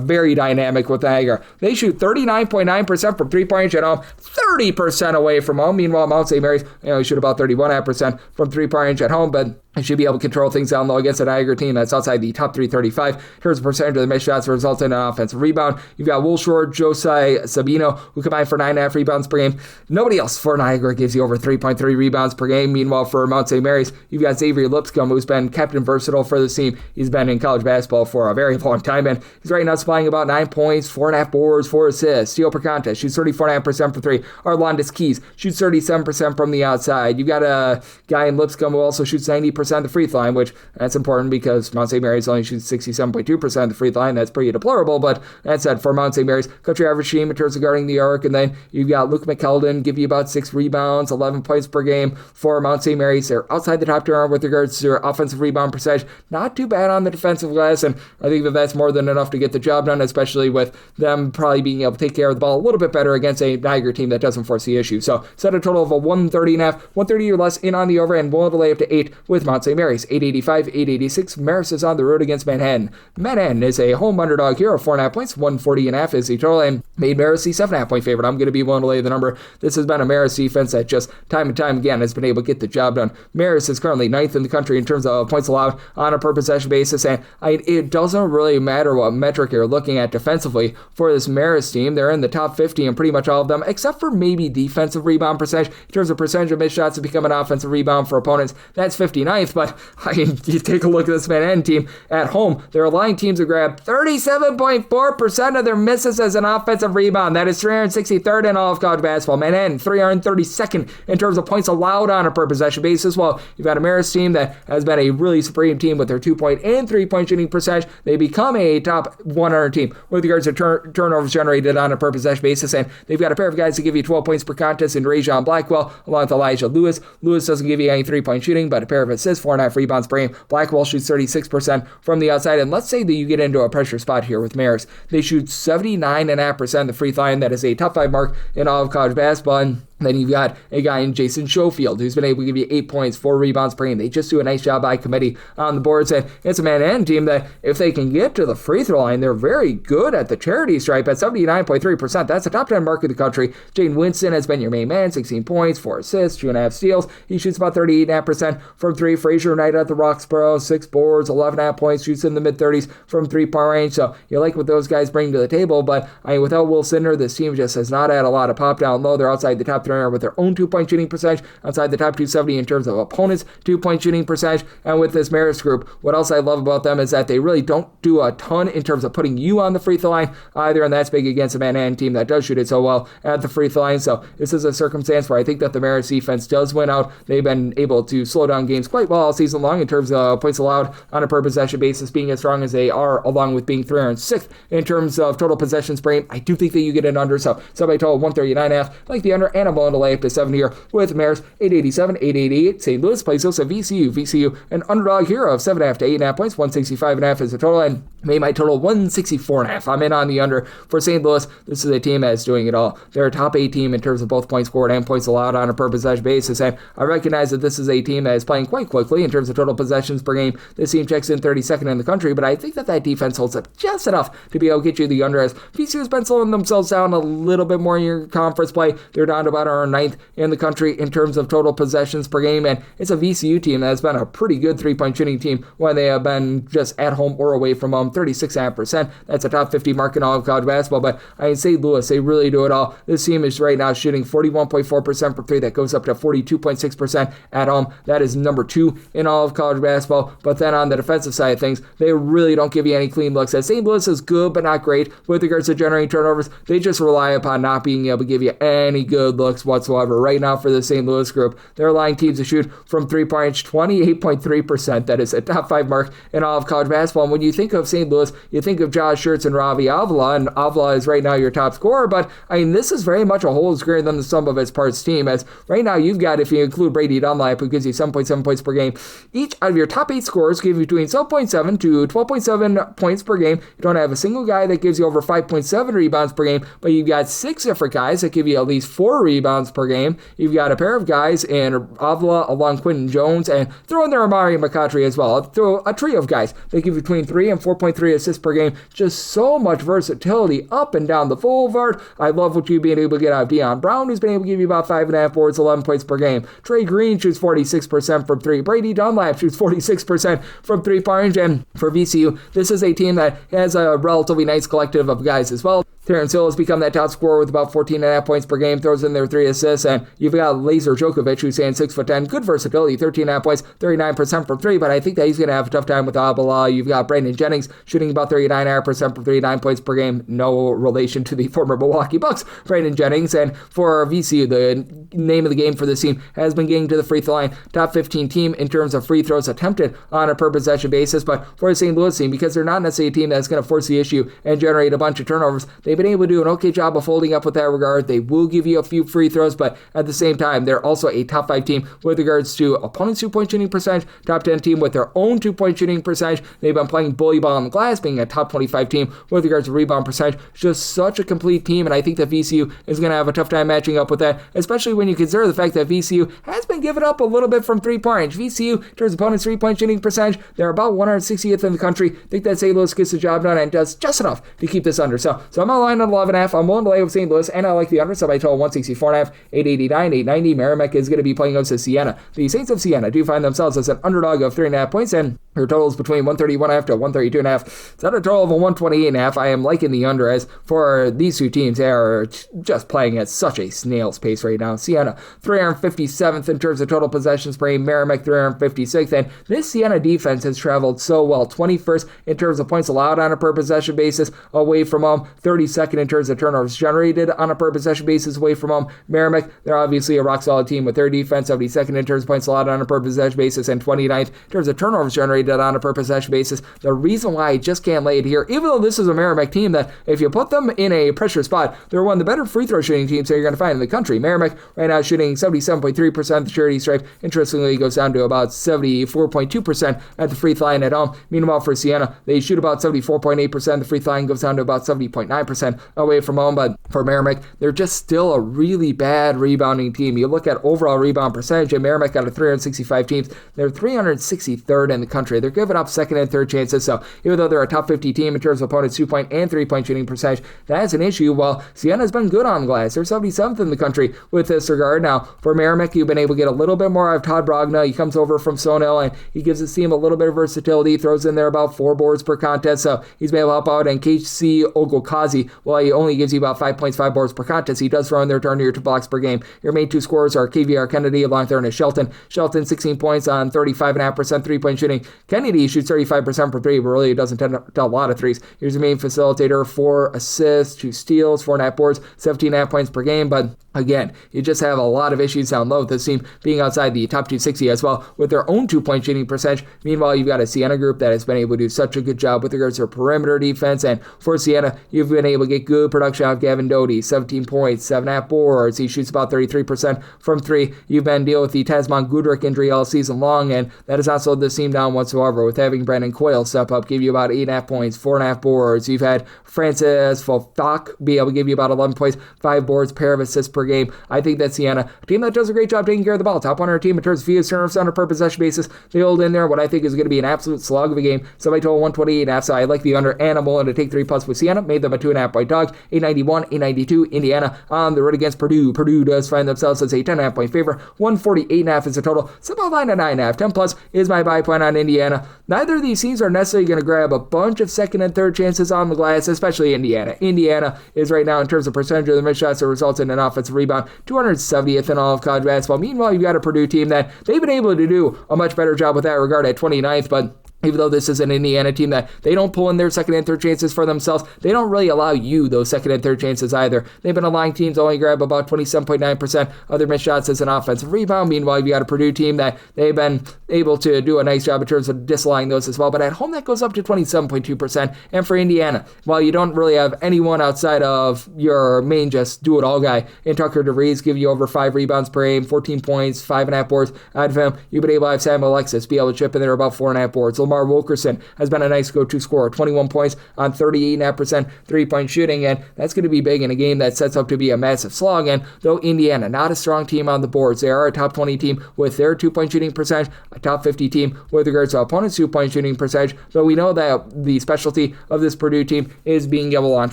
very dynamic with Niagara. They shoot 39.9% from 3-point range at home, 30% away from home. Meanwhile, Mount St. Mary's, shoot about 31.5% from 3-point range at home, but and should be able to control things down low against a Niagara team that's outside the top 335. Here's the percentage of the missed shots resulting in an offensive rebound. You've got Will Short, Josai Sabino, who combined for 9.5 rebounds per game. Nobody else for Niagara gives you over 3.3 rebounds per game. Meanwhile, for Mount St. Mary's, you've got Xavier Lipscomb, who's been captain versatile for this team. He's been in college basketball for a very long time, and he's right now supplying about 9 points, 4.5 boards, 4 assists. Steal per contest, shoots 34.5% for 3. Arlandis Keys shoots 37% from the outside. You've got a guy in Lipscomb who also shoots 90% of the free throw line, which that's important because Mount St. Mary's only shoots 67.2% of the free throw line. That's pretty deplorable, but that said, for Mount St. Mary's, country average team in terms of guarding the arc, and then you've got Luke McKeldin give you about 6 rebounds, 11 points per game for Mount St. Mary's. They're outside the top 10 with regards to their offensive rebound percentage. Not too bad on the defensive glass, and I think that that's more than enough to get the job done, especially with them probably being able to take care of the ball a little bit better against a Niagara team that doesn't force the issue. So set a total of a 130.5, 130 or less in on the over, and willing to lay up to 8 with Mount St. Mary's. 885, 886. Marist is on the road against Manhattan. Manhattan is a home underdog here of 4.5 points. 140.5 is the total, and made Marist the 7.5 point favorite. I'm going to be willing to lay the number. This has been a Marist defense that just time and time again has been able to get the job done. Marist is currently 9th in the country in terms of points allowed on a per possession basis, and it doesn't really matter what metric you're looking at defensively for this Marist team. They're in the top 50 in pretty much all of them, except for maybe defensive rebound percentage. In terms of percentage of missed shots to become an offensive rebound for opponents, that's 59th, but you take a look at this Manhattan team at home. They're allowing teams to grab 37.4% of their misses as an offensive rebound. That is 363rd in all of college basketball. Manhattan, 332nd in terms of points allowed on a per possession basis. Well, you've got a Marist team that has been a really supreme team with their 2-point and 3-point shooting percentage. They become a top 100 team with regards to turnovers generated on a per possession basis, and they've got a pair of guys to give you 12 points per contest in Rajon Blackwell along with Elijah Lewis. Lewis doesn't give you any 3-point shooting, but a pair of assists, 4.5 rebounds per game. Blackwell shoots 36% from the outside, and let's say that you get into a pressure spot here with Marist. They shoot 79.5% of the free throw line. That is a top 5 mark in all of college basketball. And then you've got a guy in Jason Schofield who's been able to give you 8 points, 4 rebounds per game. They just do a nice job by committee on the boards, and it's a Manhattan team that if they can get to the free throw line, they're very good at the charity stripe at 79.3%. That's the top 10 mark of the country. Jaden Winston has been your main man, 16 points, 4 assists, 2.5 steals. He shoots about 38.5% from 3. Frazier Knight at the Roxborough, 6 boards, 11.5 points, shoots in the mid-30s from 3-point range. So you like what those guys bring to the table, but without Will Sidner, this team just has not had a lot of pop down low. They're outside the top 300 with their own 2-point shooting percentage, outside the top 270 in terms of opponents' 2-point shooting percentage. And with this Marist group, what else I love about them is that they really don't do a ton in terms of putting you on the free throw line either, and that's big against a Manhattan team that does shoot it so well at the free throw line. So this is a circumstance where I think that the Marist defense does win out. They've been able to slow down games quite well all season long in terms of points allowed on a per possession basis, being as strong as they are, along with being 306th in terms of total possessions per game. I do think that you get an under, so somebody told 139.5, like the under, and I'm willing to lay up to 7 here with Marist. 887, 888. St. Louis plays those at VCU. VCU, an underdog here of 7.5 to 8.5 points. 165.5 is the total, and made my total 164.5. I'm in on the under for St. Louis. This is a team that's doing it all. They're a top 8 team in terms of both points scored and points allowed on a per possession basis, and I recognize that this is a team that is playing quite quickly in terms of total possessions per game. This team checks in 32nd in the country, but I think that defense holds up just enough to be able to get you the under, as VCU has been slowing themselves down a little bit more in your conference play. They're down to about our 9th in the country in terms of total possessions per game, and it's a VCU team that has been a pretty good 3-point shooting team when they have been just at home or away from home. 36.5%. That's a top 50 mark in all of college basketball, but St. Louis, they really do it all. This team is right now shooting 41.4% for 3. That goes up to 42.6% at home. That is number 2 in all of college basketball, but then on the defensive side of things, they really don't give you any clean looks. As St. Louis is good but not great with regards to generating turnovers, they just rely upon not being able to give you any good looks whatsoever. Right now for the St. Louis group, they're allowing teams to shoot from 3-point range 28.3%. That is a top 5 mark in all of college basketball. And when you think of St. Louis, you think of Josh Schertz and Ravi Avila, and Avila is right now your top scorer, but this is very much a whole is greater than the sum of its parts team, as right now you've got, if you include Brady Dunlap, who gives you 7.7 points per game, each out of your top 8 scorers give you between 7.7 to 12.7 points per game. You don't have a single guy that gives you over 5.7 rebounds per game, but you've got 6 different guys that give you at least 4 rebounds per game. You've got a pair of guys in Avila along Quinton Jones, and throw in there Amari McCautry as well. Throw a trio of guys. They give you between 3 and 4.3 assists per game. Just so much versatility up and down the boulevard. I love what you've been able to get out of Deion Brown, who's been able to give you about 5.5 boards, 11 points per game. Trey Green shoots 46% from 3. Brady Dunlap shoots 46% from 3-point range. And for VCU, this is a team that has a relatively nice collective of guys as well. Terrence Hill has become that top scorer with about 14.5 points per game, throws in their 3 assists, and you've got Laser Djokovic, who's saying 6'10", good versatility, 13.5 points, 39% from 3, but I think that he's going to have a tough time with Abala. You've got Brandon Jennings shooting about 39.5% from 3, 9 points per game, no relation to the former Milwaukee Bucks, Brandon Jennings, and for VCU, the name of the game for this team has been getting to the free throw line, top 15 team in terms of free throws attempted on a per possession basis, but for the St. Louis team, because they're not necessarily a team that's going to force the issue and generate a bunch of turnovers, they've been able to do an okay job of holding up with that regard. They will give you a few free throws, but at the same time, they're also a top 5 team with regards to opponents' 2-point shooting percentage, top 10 team with their own 2-point shooting percentage. They've been playing bully ball on the glass, being a top 25 team with regards to rebound percentage. Just such a complete team, and I think that VCU is going to have a tough time matching up with that, especially when you consider the fact that VCU has been giving up a little bit from 3-point range. VCU, in terms of opponents' 3-point shooting percentage, they're about 160th in the country. I think that St. Louis gets the job done and does just enough to keep this under. So I'm on line on 11.5. I'm willing to lay with St. Louis, and I like the under, so I total 164.5, 889, 890. Merrimack is going to be playing up to Siena. The Saints of Siena do find themselves as an underdog of 3.5 points, and her total is between 131.5 to 132.5. It's at a total of a 128.5. I am liking the under, as for these two teams, they are just playing at such a snail's pace right now. Siena, 357th in terms of total possessions per game. Merrimack, 356th, and this Siena defense has traveled so well. 21st in terms of points allowed on a per possession basis away from home. 32nd in terms of turnovers generated on a per possession basis away from home. Merrimack, they're obviously a rock solid team with their defense. 72nd in terms of points allowed on a per possession basis, and 29th in terms of turnovers generated on a per possession basis. The reason why I just can't lay it here, even though this is a Merrimack team that if you put them in a pressure spot, they're one of the better free throw shooting teams that you're going to find in the country. Merrimack right now shooting 77.3% of the charity stripe. Interestingly, it goes down to about 74.2% at the free throw line at home. Meanwhile, for Siena, they shoot about 74.8%. The free throw line goes down to about 70.9% away from home. But for Merrimack, they're just still a really bad rebounding team. You look at overall rebound percentage, and Merrimack out of 365 teams, they're 363rd in the country. They're giving up second and third chances. So even though they're a top 50 team in terms of opponents' 2-point and 3-point shooting percentage, that's an issue. While Siena's been good on the glass, they're 77th in the country with this regard. Now, for Merrimack, you've been able to get a little bit more out of Todd Brogna. He comes over from Sonil, and he gives his team a little bit of versatility, throws in there about 4 boards per contest, so he's been able to help out. And KC Ogokazi, while he only gives you about 5 points, 5 boards per contest, he does throw in there turn to your 2 blocks per game. Your main 2 scorers are KVR Kennedy along there and Shelton. Shelton, 16 points on 35.5% 3-point shooting. Kennedy shoots 35% from 3, but really doesn't tend to a lot of threes. Here's the main facilitator, 4 assists, 2 steals, 4.5 boards, 17.5 points per game. But again, you just have a lot of issues down low with this team being outside the top 260 as well with their own 2-point shooting percentage. Meanwhile, you've got a Siena group that has been able to do such a good job with regards to their perimeter defense. And for Siena, you've been able to get good production out of Gavin Doty, 17 points, 7.5 boards. He shoots about 33% from 3. You've been dealing with the Tasman Goodrick injury all season long, and that has not slowed this team down whatsoever, with having Brandon Coyle step up, give you about 8.5 points, 4.5 boards. You've had Francis Fofak be able to give you about 11 points, 5 boards, pair of assists per game. I think that Siena, a team that does a great job taking care of the ball, top 100 team in terms of field turnovers on a per possession basis. They hold in there what I think is going to be an absolute slug of a game. Somebody told 128.5, so I like the under, and I'm willing to take 3+ with Siena. Made them a 2.5 point dog. 891, 892. Indiana on the road against Purdue. Purdue does find themselves as a 10.5 point favorite. 148.5 is the total. Simple line at 9.5. 10+ is my buy point on Indiana. Neither of these teams are necessarily going to grab a bunch of second and third chances on the glass, especially Indiana. Indiana is right now, in terms of percentage of the missed shots that results in an offensive rebound, 270th in all of college basketball. Meanwhile, you've got a Purdue team that they've been able to do a much better job with that regard at 29th, but even though this is an Indiana team that they don't pull in their second and third chances for themselves, they don't really allow you those second and third chances either. They've been allowing teams only grab about 27.9% of their missed shots as an offensive rebound. Meanwhile, you've got a Purdue team that they've been able to do a nice job in terms of disallowing those as well. But at home, that goes up to 27.2%. And for Indiana, while you don't really have anyone outside of your main just do-it-all guy in Tucker DeVries, give you over 5 rebounds per game, 14 points, 5.5 boards out of him, you've been able to have Sam Alexis be able to chip in there about 4.5 boards. Lamar DeMar Wilkerson has been a nice go-to scorer, 21 points on 38.5% three-point shooting, and that's going to be big in a game that sets up to be a massive slog. And though Indiana, not a strong team on the boards, they are a top 20 team with their two-point shooting percentage, a top 50 team with regards to opponents' two-point shooting percentage, though we know that the specialty of this Purdue team is being able to launch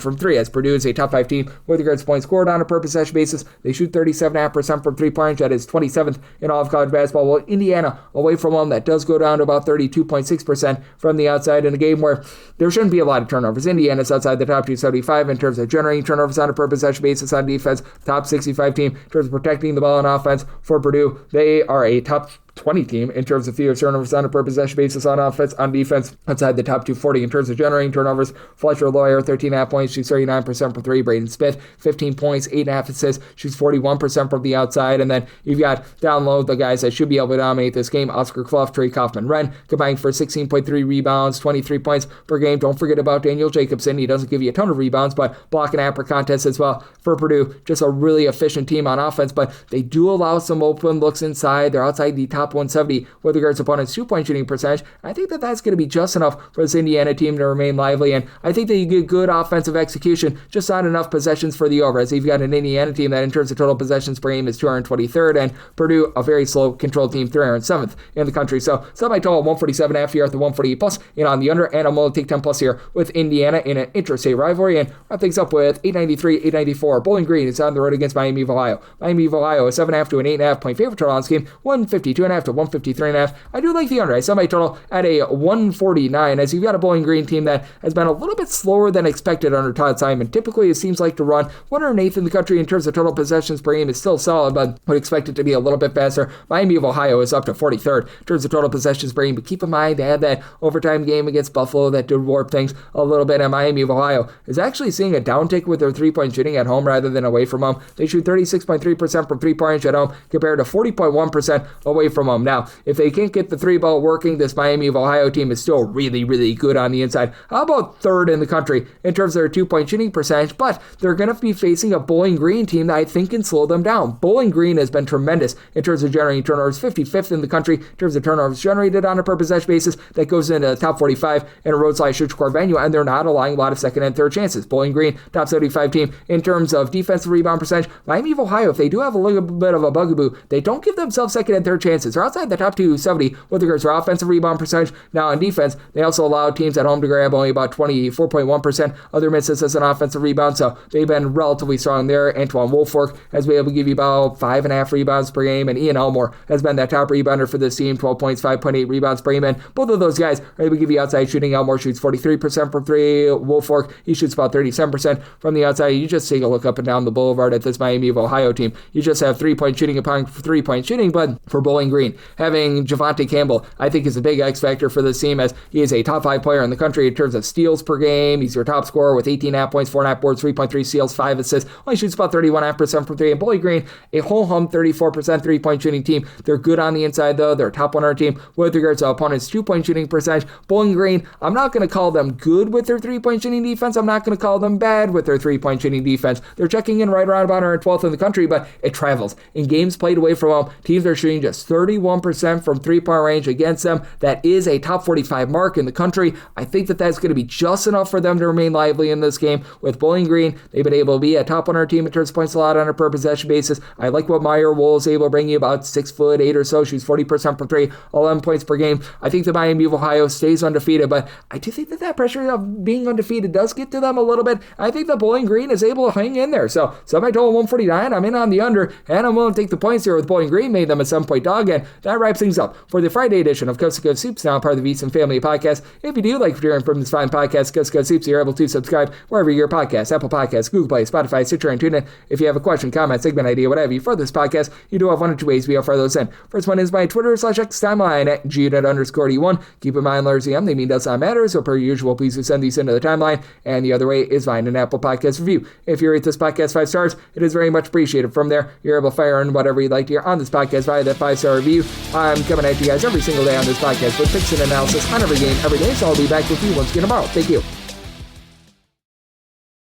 from three, as Purdue is a top 5 team with regards to points scored on a per possession basis. They shoot 37.5% from three-point range. That is 27th in all of college basketball. Well, Indiana, away from home, that does go down to about 32.6% from the outside in a game where there shouldn't be a lot of turnovers. Indiana's outside the top 275 in terms of generating turnovers on a per possession basis on defense, top 65 team in terms of protecting the ball on offense. For Purdue, they are a top 20 team in terms of fewest turnovers on a per possession basis on offense. On defense, outside the top 240 in terms of generating turnovers. Fletcher Loyer, 13.5 points, shoots 39% from three. Braden Smith, 15 points, 8.5 assists, shoots 41% from the outside. And then you've got down low the guys that should be able to dominate this game. Oscar Clough, Trey Kaufman-Renn, combined for 16.3 rebounds, 23 points per game. Don't forget about Daniel Jacobson. He doesn't give you a ton of rebounds, but block and apper contest as well for Purdue. Just a really efficient team on offense, but they do allow some open looks inside. They're outside the top 170 with regards to opponents' two-point shooting percentage. I think that that's going to be just enough for this Indiana team to remain lively, and I think that you get good offensive execution, just not enough possessions for the over, as you've got an Indiana team that in terms of total possessions per game is 223rd, and Purdue, a very slow controlled team, 307th in the country. So set my total 147.5 here at the 148 plus, and on the under, and I'm going to take 10 plus here with Indiana in an interstate rivalry, and wrap things up with 893, 894. Bowling Green is on the road against Miami of Ohio. Miami of Ohio is 7.5 to an 8.5 point favorite total on this game, 152.5 to 153.5. I do like the under. I set my total at a 149, as you've got a Bowling Green team that has been a little bit slower than expected under Todd Simon. Typically, it seems like to run 108th in the country in terms of total possessions per game is still solid, but would expect it to be a little bit faster. Miami of Ohio is up to 43rd in terms of total possessions per game, but keep in mind they had that overtime game against Buffalo that did warp things a little bit, and Miami of Ohio is actually seeing a downtick with their three-point shooting at home rather than away from home. They shoot 36.3% from three-point range at home compared to 40.1% away from home. Now, if they can't get the three ball working, this Miami of Ohio team is still really, really good on the inside. How about third in the country in terms of their two-point shooting percentage? But they're going to be facing a Bowling Green team that I think can slow them down. Bowling Green has been tremendous in terms of generating turnovers, 55th in the country in terms of turnovers generated on a per possession basis. That goes into the top 45 in a roadside shoot score venue, and they're not allowing a lot of second and third chances. Bowling Green, top 75 team in terms of defensive rebound percentage. Miami of Ohio, if they do have a little bit of a bugaboo, they don't give themselves second and third chances. They're outside the top 270 with regards to offensive rebound percentage. Now on defense, they also allow teams at home to grab only about 24.1% of their misses as an offensive rebound, so they've been relatively strong there. Antoine Woolfolk has been able to give you about 5.5 rebounds per game, and Ian Elmore has been that top rebounder for this team, 12 points, 5.8 rebounds per game, and both of those guys are able to give you outside shooting. Elmore shoots 43% from three. Woolfolk, he shoots about 37% from the outside. You just take a look up and down the boulevard at this Miami of Ohio team. You just have three-point shooting upon three-point shooting, but for Bowling Green, having Javonte Campbell, I think, is a big X factor for this team, as he is a top 5 player in the country in terms of steals per game. He's your top scorer with 18.5 points, 4.5 boards, 3.3 steals, 5 assists. Only shoots about 31.5% from three. And Bowling Green, a whole hum 34% three-point shooting team. They're good on the inside, though. They're a top 100 team with regards to opponents' two-point shooting percentage. Bowling Green, I'm not going to call them good with their three-point shooting defense. I'm not going to call them bad with their three-point shooting defense. They're checking in right around about 112th in the country, but it travels. In games played away from home, teams are shooting just 31% from three-point range against them. That is a top 45 mark in the country. I think that that's going to be just enough for them to remain lively in this game. With Bowling Green, they've been able to be a top 100 team in terms of points allowed on a per possession basis. I like what Meyer Wool is able to bring you, about 6'8" or so, shoots 40% from three, 11 points per game. I think the Miami of Ohio stays undefeated, but I do think that pressure of being undefeated does get to them a little bit. I think that Bowling Green is able to hang in there. So my total 149, I'm in on the under, and I'm willing to take the points here with Bowling Green, made them a 7-point dog, and that wraps things up for the Friday edition of Coast to Coast Soups, now part of the VSIN family podcast. If you do like hearing from this fine podcast, Coast to Coast Soups, you're able to subscribe wherever your podcast, Apple Podcasts, Google Play, Spotify, Stitcher, and TuneIn. If you have a question, comment, segment idea, whatever you for this podcast, you do have one or two ways we offer those in. First one is my Twitter/X timeline at @G_D1. Keep in mind, letters EM, they mean does not matter, so per usual, please do send these into the timeline. And the other way is find an Apple Podcast review. If you rate this podcast 5 stars, it is very much appreciated. From there, you're able to fire in whatever you'd like to hear on this podcast via that 5-star review. I'm coming at you guys every single day on this podcast with picks and analysis on every game, every day, so I'll be back with you once again tomorrow. Thank you.